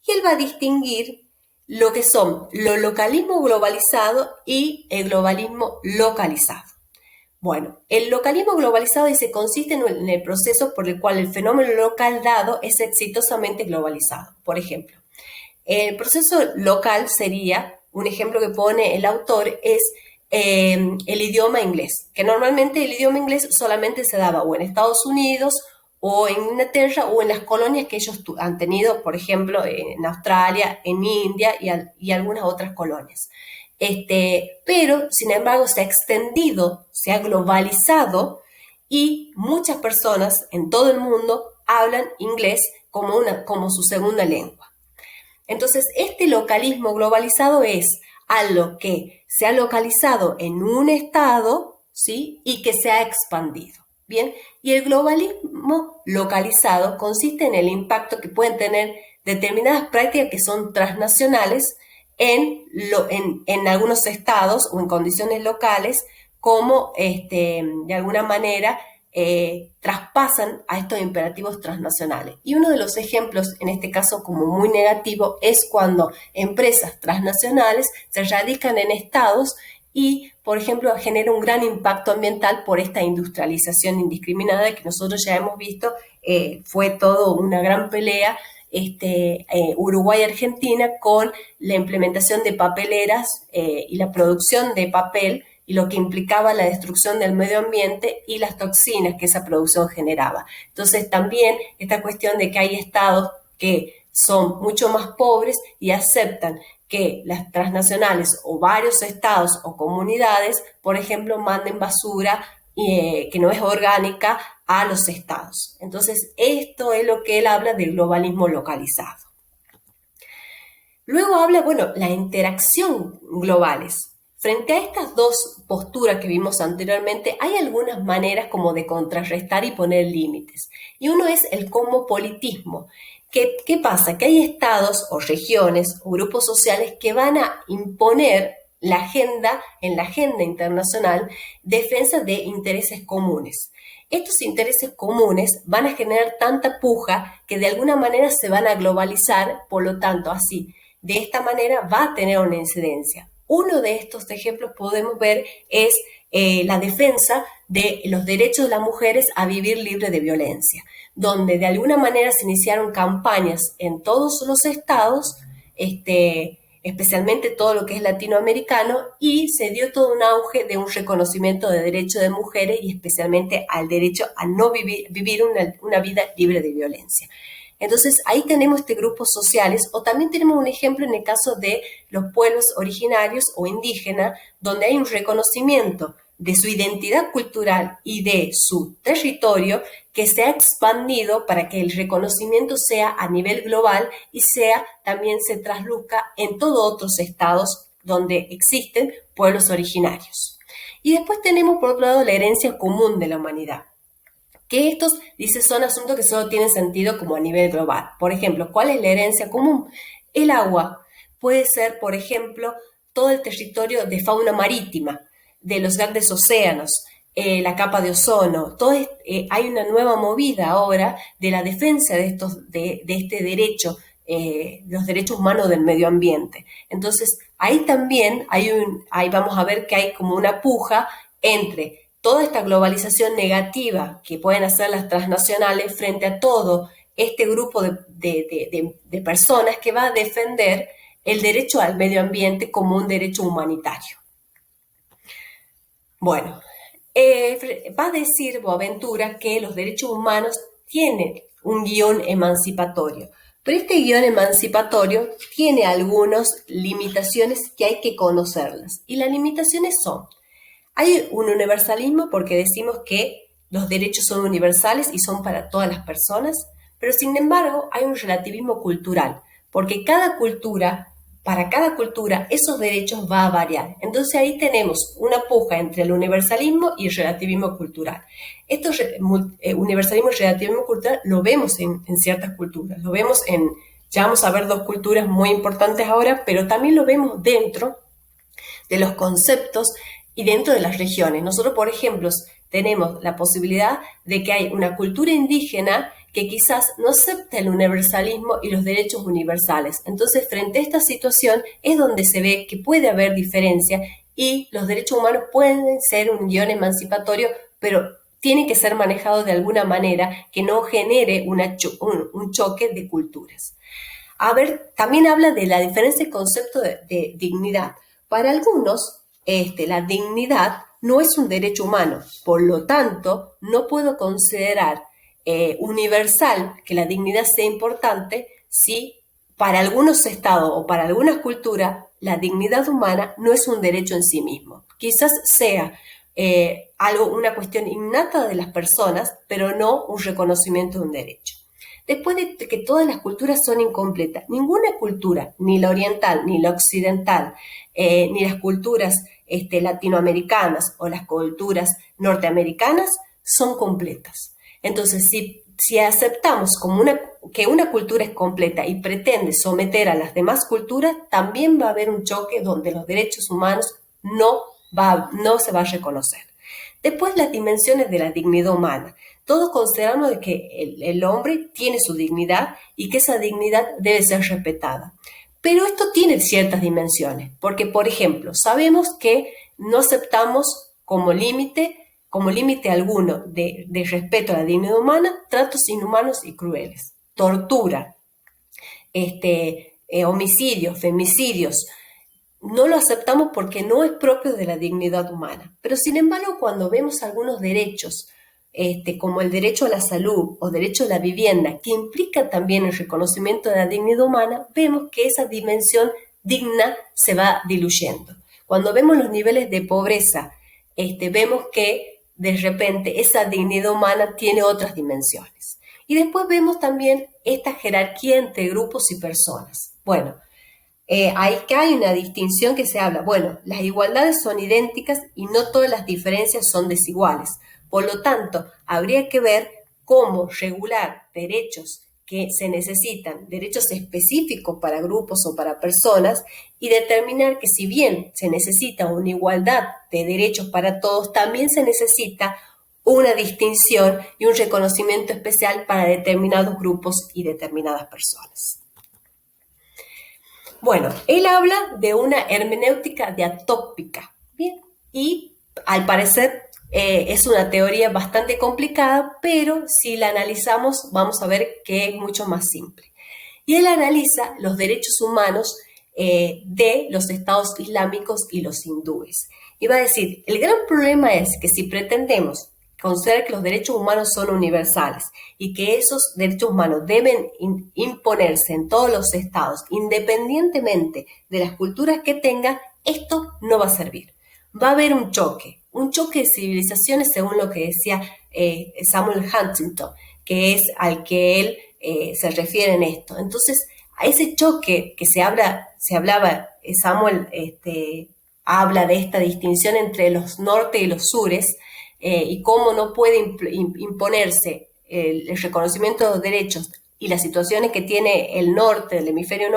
Y él va a distinguir lo que son lo localismo globalizado y el globalismo localizado. Bueno, el localismo globalizado consiste en el proceso por el cual el fenómeno local dado es exitosamente globalizado. Por ejemplo, el proceso local sería, un ejemplo que pone el autor es el idioma inglés, que normalmente el idioma inglés solamente se daba o en Estados Unidos o en Inglaterra o en las colonias que ellos han tenido, por ejemplo, en Australia, en India y algunas otras colonias. Pero, sin embargo, se ha extendido, se ha globalizado y muchas personas en todo el mundo hablan inglés como su segunda lengua. Entonces, este localismo globalizado es algo que se ha localizado en un estado, ¿sí? Y que se ha expandido. Bien, y el globalismo localizado consiste en el impacto que pueden tener determinadas prácticas que son transnacionales en algunos estados o en condiciones locales, como de alguna manera traspasan a estos imperativos transnacionales. Y uno de los ejemplos, en este caso como muy negativo, es cuando empresas transnacionales se radican en estados y, por ejemplo, genera un gran impacto ambiental por esta industrialización indiscriminada que nosotros ya hemos visto, fue todo una gran pelea Uruguay y Argentina con la implementación de papeleras y la producción de papel y lo que implicaba la destrucción del medio ambiente y las toxinas que esa producción generaba. Entonces también esta cuestión de que hay estados que son mucho más pobres y aceptan que las transnacionales o varios estados o comunidades, por ejemplo, manden basura que no es orgánica a los estados. Entonces, esto es lo que él habla del globalismo localizado. Luego habla, bueno, la interacción globales. Frente a estas dos posturas que vimos anteriormente, hay algunas maneras como de contrarrestar y poner límites. Y uno es el cosmopolitismo. ¿Qué pasa? Que hay estados o regiones o grupos sociales que van a imponer en la agenda internacional, defensa de intereses comunes. Estos intereses comunes van a generar tanta puja que de alguna manera se van a globalizar, por lo tanto, así, de esta manera va a tener una incidencia. Uno de estos ejemplos podemos ver es la defensa de los derechos de las mujeres a vivir libre de violencia, donde de alguna manera se iniciaron campañas en todos los estados, especialmente todo lo que es latinoamericano, y se dio todo un auge de un reconocimiento de derechos de mujeres y especialmente al derecho a no vivir una vida libre de violencia. Entonces ahí tenemos grupos sociales, o también tenemos un ejemplo en el caso de los pueblos originarios o indígenas, donde hay un reconocimiento de su identidad cultural y de su territorio que se ha expandido para que el reconocimiento sea a nivel global y también se trasluzca en todos otros estados donde existen pueblos originarios. Y después tenemos por otro lado la herencia común de la humanidad, que estos, dice, son asuntos que solo tienen sentido como a nivel global. Por ejemplo, ¿cuál es la herencia común? El agua. Puede ser, por ejemplo, todo el territorio de fauna marítima, de los grandes océanos, la capa de ozono. Hay una nueva movida ahora de la defensa de este derecho, los derechos humanos del medio ambiente. Entonces, ahí también ahí vamos a ver que hay como una puja entre toda esta globalización negativa que pueden hacer las transnacionales frente a todo este grupo de personas que va a defender el derecho al medio ambiente como un derecho humanitario. Bueno, va a decir Boaventura que los derechos humanos tienen un guión emancipatorio, Pero este guión emancipatorio tiene algunas limitaciones que hay que conocerlas. Y las limitaciones son, hay un universalismo porque decimos que los derechos son universales y son para todas las personas, pero sin embargo hay un relativismo cultural, porque para cada cultura, esos derechos va a variar. Entonces ahí tenemos una puja entre el universalismo y el relativismo cultural. Universalismo y relativismo cultural lo vemos en ciertas culturas, ya vamos a ver dos culturas muy importantes ahora, pero también lo vemos dentro de los conceptos y dentro de las regiones. Nosotros, por ejemplo, tenemos la posibilidad de que hay una cultura indígena que quizás no acepta el universalismo y los derechos universales. Entonces, frente a esta situación es donde se ve que puede haber diferencia y los derechos humanos pueden ser un guión emancipatorio, pero tiene que ser manejado de alguna manera que no genere un choque de culturas. A ver, también habla de la diferencia de concepto de dignidad. Para algunos, la dignidad no es un derecho humano, por lo tanto, no puedo considerar universal que la dignidad sea importante si para algunos estados o para algunas culturas la dignidad humana no es un derecho en sí mismo. Quizás sea una cuestión innata de las personas, pero no un reconocimiento de un derecho. Después de que todas las culturas son incompletas, ninguna cultura, ni la oriental, ni la occidental, ni las culturas latinoamericanas o las culturas norteamericanas son completas. Entonces, si aceptamos que una cultura es completa y pretende someter a las demás culturas, también va a haber un choque donde los derechos humanos no se va a reconocer. Después, las dimensiones de la dignidad humana. Todos consideramos que el hombre tiene su dignidad y que esa dignidad debe ser respetada. Pero esto tiene ciertas dimensiones, porque, por ejemplo, sabemos que no aceptamos como límite alguno de respeto a la dignidad humana tratos inhumanos y crueles, tortura, homicidios, femicidios. No lo aceptamos porque no es propio de la dignidad humana. Pero sin embargo, cuando vemos algunos derechos, como el derecho a la salud o derecho a la vivienda, que implica también el reconocimiento de la dignidad humana, vemos que esa dimensión digna se va diluyendo. Cuando vemos los niveles de pobreza, vemos que de repente esa dignidad humana tiene otras dimensiones. Y después vemos también esta jerarquía entre grupos y personas. Bueno, hay una distinción que se habla. Bueno, las igualdades son idénticas y no todas las diferencias son desiguales. Por lo tanto, habría que ver cómo regular derechos que se necesitan, derechos específicos para grupos o para personas, y determinar que si bien se necesita una igualdad de derechos para todos, también se necesita una distinción y un reconocimiento especial para determinados grupos y determinadas personas. Bueno, él habla de una hermenéutica diatópica, ¿bien? Y al parecer es una teoría bastante complicada, pero si la analizamos vamos a ver que es mucho más simple. Y él analiza los derechos humanos de los estados islámicos y los hindúes. Y va a decir, el gran problema es que si pretendemos considerar que los derechos humanos son universales y que esos derechos humanos deben imponerse en todos los estados, independientemente de las culturas que tengan, esto no va a servir. Va a haber un choque de civilizaciones, según lo que decía Samuel Huntington, que es al que él se refiere en esto. Entonces, a ese choque que se hablaba, Samuel habla de esta distinción entre los norte y los sures, y cómo no puede imponerse el reconocimiento de los derechos y las situaciones que tiene el norte, el hemisferio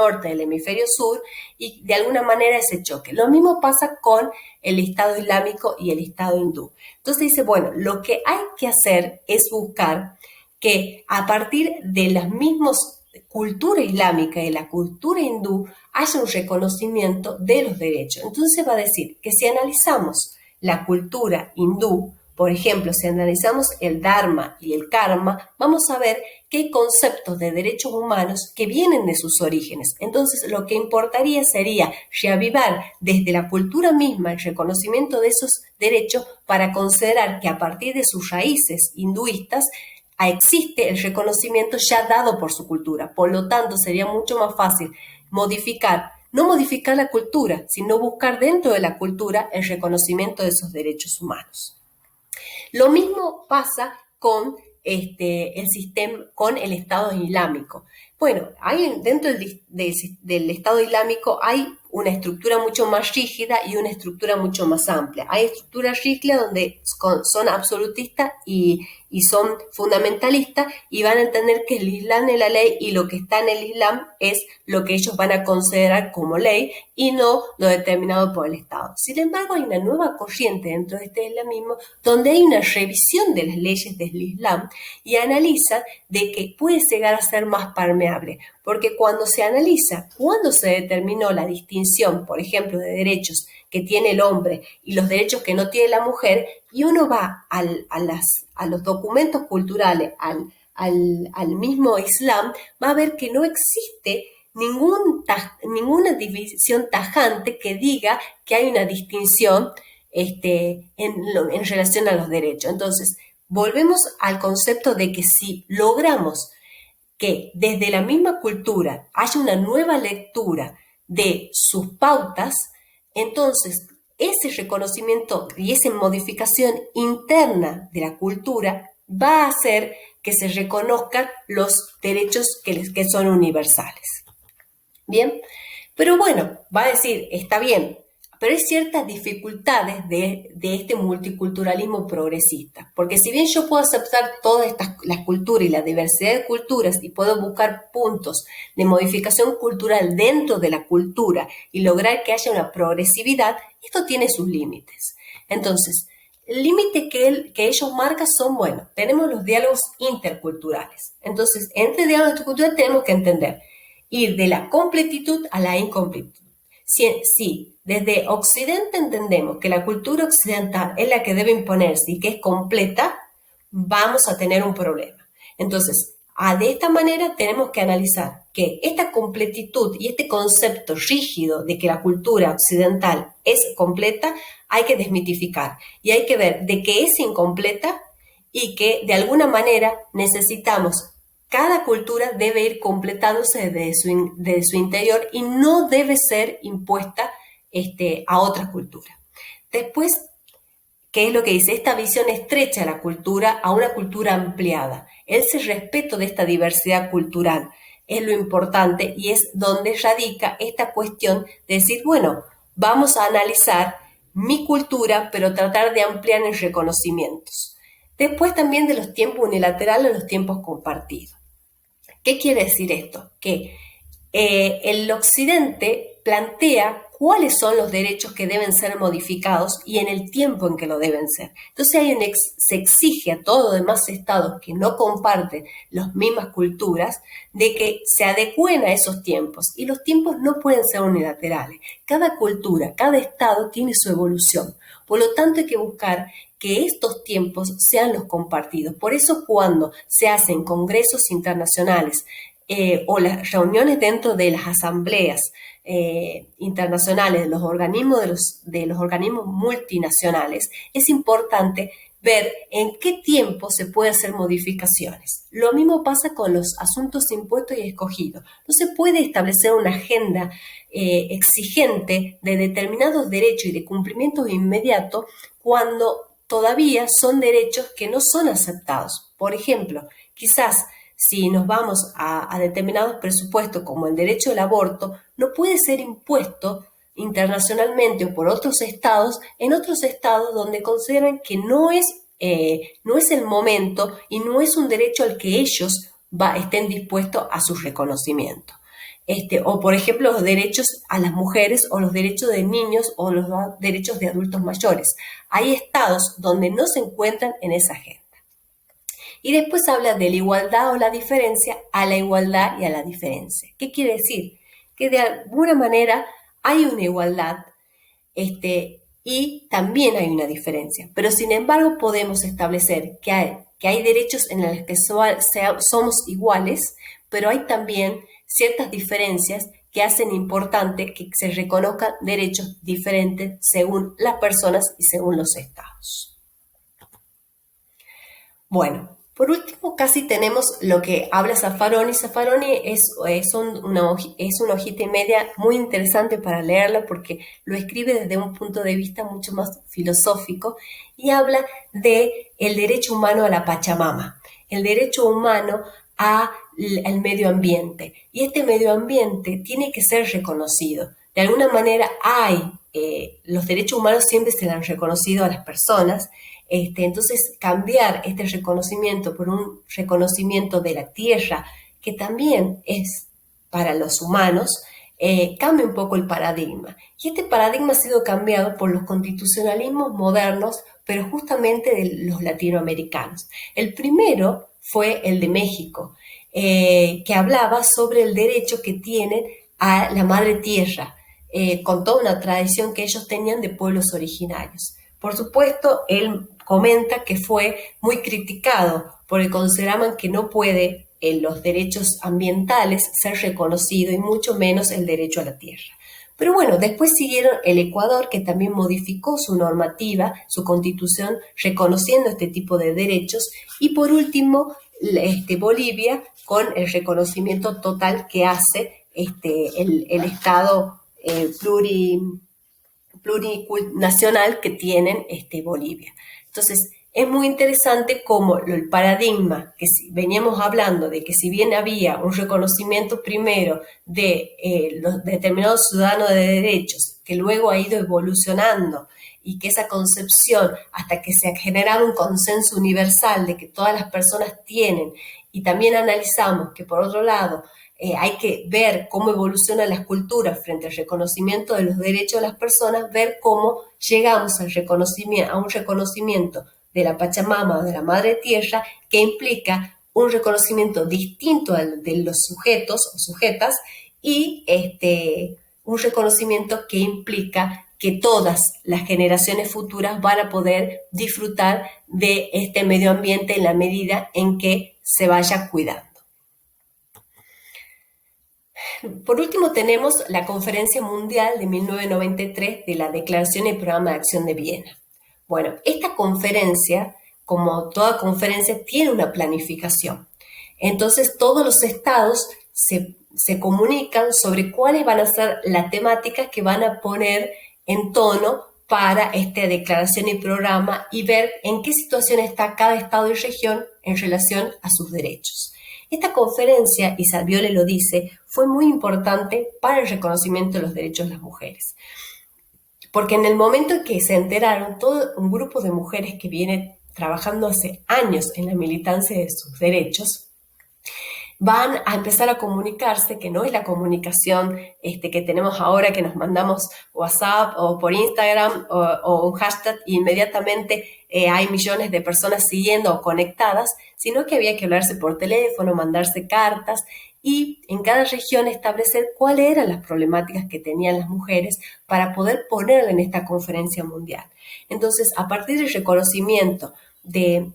sur, y de alguna manera ese choque. Lo mismo pasa con el Estado Islámico y el Estado hindú. Entonces dice, bueno, lo que hay que hacer es buscar que a partir de las mismas cultura islámica y la cultura hindú haya un reconocimiento de los derechos. Entonces va a decir que si analizamos la cultura hindú, por ejemplo, si analizamos el Dharma y el Karma, vamos a ver que hay conceptos de derechos humanos que vienen de sus orígenes. Entonces, lo que importaría sería reavivar desde la cultura misma el reconocimiento de esos derechos para considerar que a partir de sus raíces hinduistas existe el reconocimiento ya dado por su cultura. Por lo tanto, sería mucho más fácil no modificar la cultura, sino buscar dentro de la cultura el reconocimiento de esos derechos humanos. Lo mismo pasa con el sistema, con el Estado Islámico. Bueno, dentro del Estado Islámico hay una estructura mucho más rígida y una estructura mucho más amplia. Hay estructuras rígidas donde son absolutistas y son fundamentalistas y van a entender que el Islam es la ley y lo que está en el Islam es lo que ellos van a considerar como ley y no lo determinado por el Estado. Sin embargo, hay una nueva corriente dentro de este islamismo donde hay una revisión de las leyes del Islam y analizan de que puede llegar a ser más permeable, porque cuando se analiza cuándo se determinó la distinción, por ejemplo, de derechos que tiene el hombre y los derechos que no tiene la mujer, y uno va a los documentos culturales, al mismo Islam, va a ver que no existe ninguna división tajante que diga que hay una distinción en relación a los derechos. Entonces, volvemos al concepto de que si logramos que desde la misma cultura haya una nueva lectura de sus pautas, entonces ese reconocimiento y esa modificación interna de la cultura va a hacer que se reconozcan los derechos que son universales. Bien, pero bueno, va a decir, está bien, pero hay ciertas dificultades de este multiculturalismo progresista, porque si bien yo puedo aceptar todas las culturas y la diversidad de culturas y puedo buscar puntos de modificación cultural dentro de la cultura y lograr que haya una progresividad, esto tiene sus límites. Entonces, el límite que ellos marcan son, bueno, tenemos los diálogos interculturales. Entonces, entre diálogos interculturales tenemos que entender ir de la completitud a la incompletitud. Si desde Occidente entendemos que la cultura occidental es la que debe imponerse y que es completa, vamos a tener un problema. Entonces, de esta manera tenemos que analizar que esta completitud y este concepto rígido de que la cultura occidental es completa, hay que desmitificar y hay que ver de que es incompleta y que de alguna manera necesitamos. Cada cultura debe ir completándose de su interior y no debe ser impuesta a otra cultura. Después, ¿qué es lo que dice? Esta visión estrecha de la cultura a una cultura ampliada. Ese respeto de esta diversidad cultural es lo importante y es donde radica esta cuestión de decir, bueno, vamos a analizar mi cultura, pero tratar de ampliar en reconocimientos. Después también de los tiempos unilaterales a los tiempos compartidos. ¿Qué quiere decir esto? Que el Occidente plantea cuáles son los derechos que deben ser modificados y en el tiempo en que lo deben ser. Entonces se exige a todos los demás estados que no comparten las mismas culturas de que se adecúen a esos tiempos y los tiempos no pueden ser unilaterales. Cada cultura, cada estado tiene su evolución. Por lo tanto hay que buscar que estos tiempos sean los compartidos. Por eso cuando se hacen congresos internacionales o las reuniones dentro de las asambleas internacionales de los organismos multinacionales, es importante ver en qué tiempo se puede hacer modificaciones. Lo mismo pasa con los asuntos impuestos y escogidos. No se puede establecer una agenda exigente de determinados derechos y de cumplimiento inmediato cuando todavía son derechos que no son aceptados. Por ejemplo, quizás si nos vamos a determinados presupuestos como el derecho al aborto, no puede ser impuesto internacionalmente o por otros estados, en otros estados donde consideran que no es el momento y no es un derecho al que ellos estén dispuestos a su reconocimiento. O por ejemplo los derechos a las mujeres o los derechos de niños o los derechos de adultos mayores. Hay estados donde no se encuentran en esa agenda. Y después habla de la igualdad o la diferencia a la igualdad y a la diferencia. ¿Qué quiere decir? Que de alguna manera hay una igualdad y también hay una diferencia. Pero sin embargo podemos establecer que hay derechos en los que somos iguales, pero hay también ciertas diferencias que hacen importante que se reconozcan derechos diferentes según las personas y según los estados. Bueno, Por último, casi tenemos lo que habla Zaffaroni. Zaffaroni es una hojita y media muy interesante para leerla porque lo escribe desde un punto de vista mucho más filosófico y habla de el derecho humano a la Pachamama, el derecho humano al medio ambiente. Y este medio ambiente tiene que ser reconocido. De alguna manera los derechos humanos siempre se le han reconocido a las personas. Entonces, cambiar este reconocimiento por un reconocimiento de la tierra, que también es para los humanos, cambia un poco el paradigma. Y este paradigma ha sido cambiado por los constitucionalismos modernos, pero justamente de los latinoamericanos. El primero fue el de México, que hablaba sobre el derecho que tienen a la madre tierra, con toda una tradición que ellos tenían de pueblos originarios. Por supuesto, él comenta que fue muy criticado porque consideraban que no puede los derechos ambientales ser reconocido y mucho menos el derecho a la tierra. Pero bueno, después siguieron el Ecuador, que también modificó su normativa, su constitución, reconociendo este tipo de derechos. Y por último, Bolivia, con el reconocimiento total que hace el Estado plurinacional que tienen Bolivia. Entonces, es muy interesante cómo el paradigma que veníamos hablando de que si bien había un reconocimiento primero de los determinados ciudadanos de derechos, que luego ha ido evolucionando y que esa concepción, hasta que se ha generado un consenso universal de que todas las personas tienen, y también analizamos que por otro lado, hay que ver cómo evolucionan las culturas frente al reconocimiento de los derechos de las personas, ver cómo llegamos a un reconocimiento de la Pachamama o de la Madre Tierra que implica un reconocimiento distinto al de los sujetos o sujetas y un reconocimiento que implica que todas las generaciones futuras van a poder disfrutar de este medio ambiente en la medida en que se vaya cuidando. Por último, tenemos la Conferencia Mundial de 1993 de la Declaración y Programa de Acción de Viena. Bueno, esta conferencia, como toda conferencia, tiene una planificación. Entonces, todos los estados se comunican sobre cuáles van a ser las temáticas que van a poner en tono para esta declaración y programa y ver en qué situación está cada estado y región en relación a sus derechos. Esta conferencia, y Saviole lo dice, fue muy importante para el reconocimiento de los derechos de las mujeres. Porque en el momento en que se enteraron, todo un grupo de mujeres que viene trabajando hace años en la militancia de sus derechos, van a empezar a comunicarse, que no es la comunicación que tenemos ahora, que nos mandamos WhatsApp o por Instagram o un hashtag e inmediatamente hay millones de personas siguiendo o conectadas, sino que había que hablarse por teléfono, mandarse cartas y en cada región establecer cuáles eran las problemáticas que tenían las mujeres para poder ponerla en esta conferencia mundial. Entonces, a partir del reconocimiento de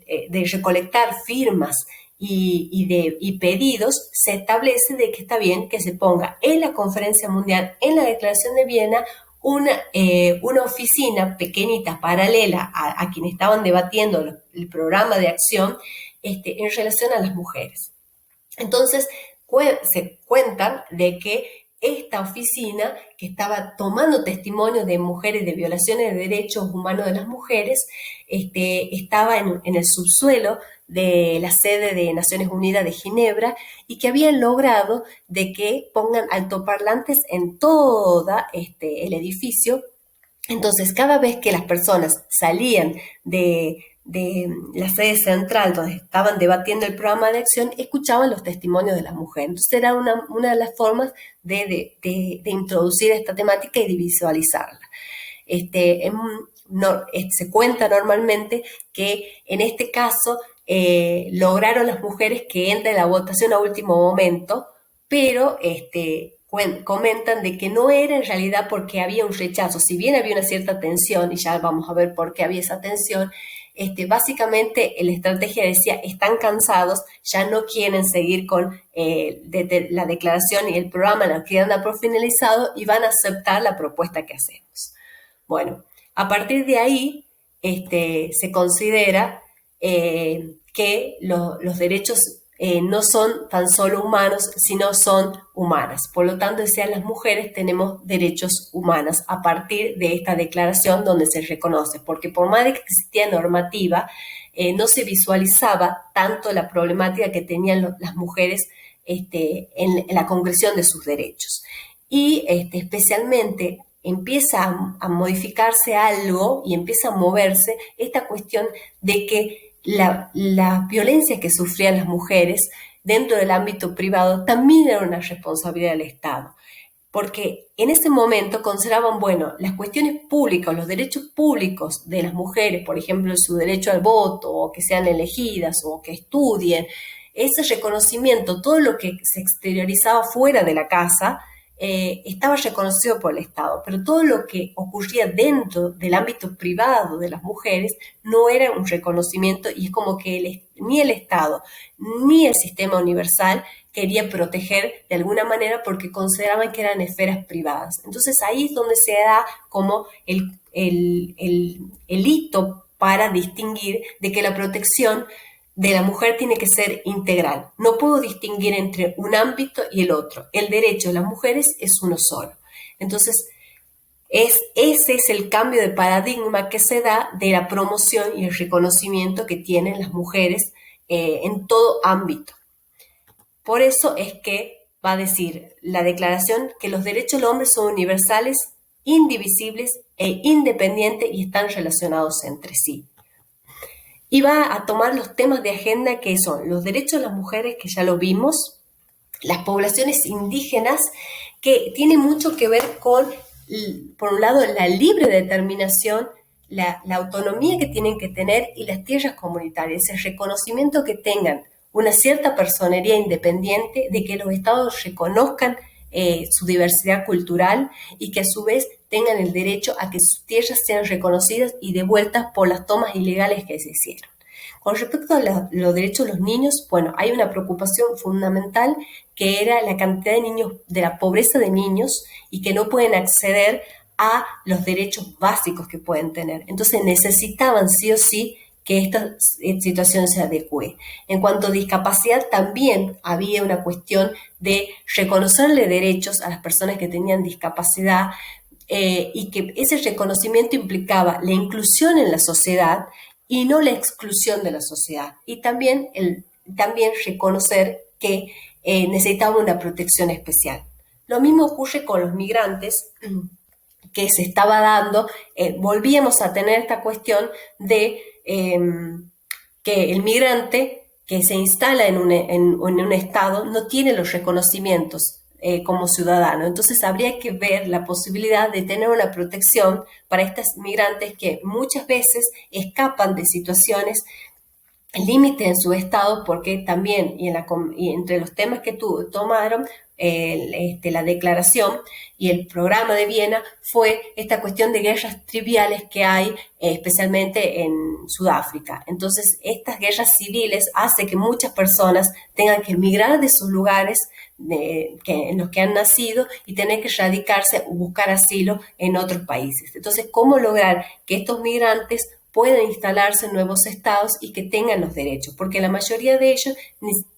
recolectar firmas y pedidos, se establece de que está bien que se ponga en la conferencia mundial, en la declaración de Viena, una oficina pequeñita, paralela a quienes estaban debatiendo el programa de acción en relación a las mujeres. Entonces, se cuentan de que esta oficina, que estaba tomando testimonio de mujeres, de violaciones de derechos humanos de las mujeres, estaba en el subsuelo de la sede de Naciones Unidas de Ginebra y que habían logrado de que pongan altoparlantes en todo el edificio. Entonces, cada vez que las personas salían de la sede central donde estaban debatiendo el programa de acción, escuchaban los testimonios de las mujeres. Entonces era una de las formas de introducir esta temática y de visualizarla. Se cuenta normalmente que en este caso lograron las mujeres que entren en la votación a último momento, pero comentan de que no era en realidad porque había un rechazo, si bien había una cierta tensión, y ya vamos a ver por qué había esa tensión, básicamente la estrategia decía, están cansados, ya no quieren seguir con la declaración y el programa, la quieren dar por finalizado y van a aceptar la propuesta que hacemos. Bueno, a partir de ahí se considera que los derechos no son tan solo humanos, sino son humanas. Por lo tanto, decían, las mujeres tenemos derechos humanos a partir de esta declaración donde se reconoce, porque por más de que existía normativa, no se visualizaba tanto la problemática que tenían las mujeres en la concreción de sus derechos. Y especialmente empieza a modificarse algo y empieza a moverse esta cuestión de que la violencia que sufrían las mujeres dentro del ámbito privado también era una responsabilidad del Estado. Porque en ese momento consideraban, bueno, las cuestiones públicas, los derechos públicos de las mujeres, por ejemplo, su derecho al voto, o que sean elegidas, o que estudien, ese reconocimiento, todo lo que se exteriorizaba fuera de la casa, estaba reconocido por el Estado, pero todo lo que ocurría dentro del ámbito privado de las mujeres no era un reconocimiento, y es como que ni el Estado ni el sistema universal quería proteger de alguna manera porque consideraban que eran esferas privadas. Entonces ahí es donde se da como el hito para distinguir de que la protección de la mujer tiene que ser integral. No puedo distinguir entre un ámbito y el otro. El derecho de las mujeres es uno solo. Entonces, ese es el cambio de paradigma que se da de la promoción y el reconocimiento que tienen las mujeres en todo ámbito. Por eso es que va a decir la declaración que los derechos del hombre son universales, indivisibles e independientes y están relacionados entre sí. Y va a tomar los temas de agenda que son los derechos de las mujeres, que ya lo vimos, las poblaciones indígenas, que tiene mucho que ver con, por un lado, la libre determinación, la autonomía que tienen que tener, y las tierras comunitarias, el reconocimiento que tengan una cierta personería independiente, de que los estados reconozcan su diversidad cultural y que a su vez tengan el derecho a que sus tierras sean reconocidas y devueltas por las tomas ilegales que se hicieron. Con respecto a los derechos de los niños, bueno, hay una preocupación fundamental que era la cantidad de niños, de la pobreza de niños, y que no pueden acceder a los derechos básicos que pueden tener. Entonces necesitaban sí o sí que esta situación se adecue. En cuanto a discapacidad, también había una cuestión de reconocerle derechos a las personas que tenían discapacidad, y que ese reconocimiento implicaba la inclusión en la sociedad y no la exclusión de la sociedad. Y también reconocer que necesitaba una protección especial. Lo mismo ocurre con los migrantes, que se estaba dando, volvíamos a tener esta cuestión de que el migrante que se instala en un estado no tiene los reconocimientos como ciudadano. Entonces habría que ver la posibilidad de tener una protección para estos migrantes que muchas veces escapan de situaciones límite en su estado, porque también, y entre los temas que tomaron la declaración y el programa de Viena, fue esta cuestión de guerras triviales que hay, especialmente en Sudáfrica. Entonces, estas guerras civiles hacen que muchas personas tengan que emigrar de sus lugares en los que han nacido y tener que radicarse o buscar asilo en otros países. Entonces, ¿cómo lograr que estos migrantes puedan instalarse en nuevos estados y que tengan los derechos? Porque la mayoría de ellos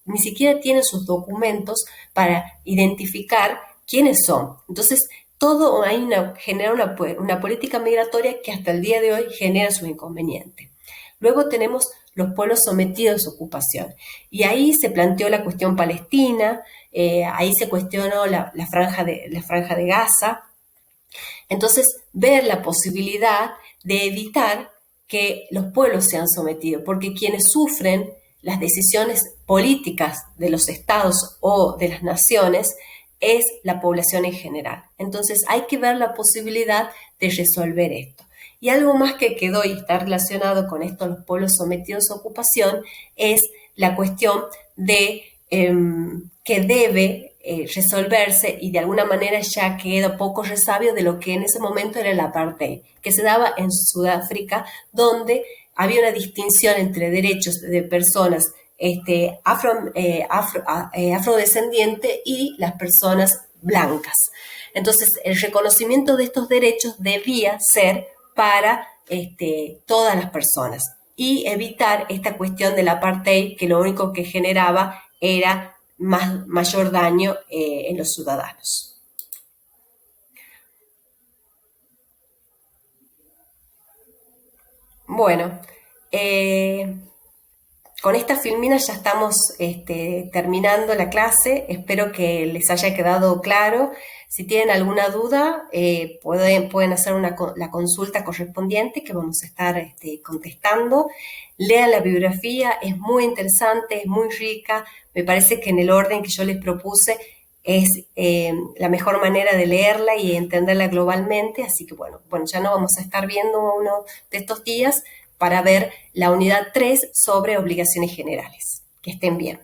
ni siquiera tienen sus documentos para identificar quiénes son. Entonces, todo ahí genera una política migratoria que hasta el día de hoy genera sus inconvenientes. Luego tenemos los pueblos sometidos a ocupación. Y ahí se planteó la cuestión palestina, ahí se cuestionó la franja de Gaza. Entonces, ver la posibilidad de evitar que los pueblos sean sometidos, porque quienes sufren las decisiones políticas de los estados o de las naciones es la población en general. Entonces hay que ver la posibilidad de resolver esto. Y algo más que quedó y está relacionado con esto, los pueblos sometidos a ocupación, es la cuestión de que debe resolverse, y de alguna manera ya queda poco resabio de lo que en ese momento era el apartheid, que se daba en Sudáfrica, donde había una distinción entre derechos de personas afrodescendientes y las personas blancas. Entonces, el reconocimiento de estos derechos debía ser para todas las personas. y evitar esta cuestión del apartheid que lo único que generaba era mayor daño en los ciudadanos. Bueno, con esta filmina ya estamos terminando la clase. Espero que les haya quedado claro. Si tienen alguna duda, pueden hacer la consulta correspondiente que vamos a estar contestando. Lean la bibliografía, es muy interesante, es muy rica. Me parece que en el orden que yo les propuse es la mejor manera de leerla y entenderla globalmente. Así que bueno, ya no vamos a estar viendo uno de estos días para ver la unidad 3 sobre obligaciones generales. Que estén bien.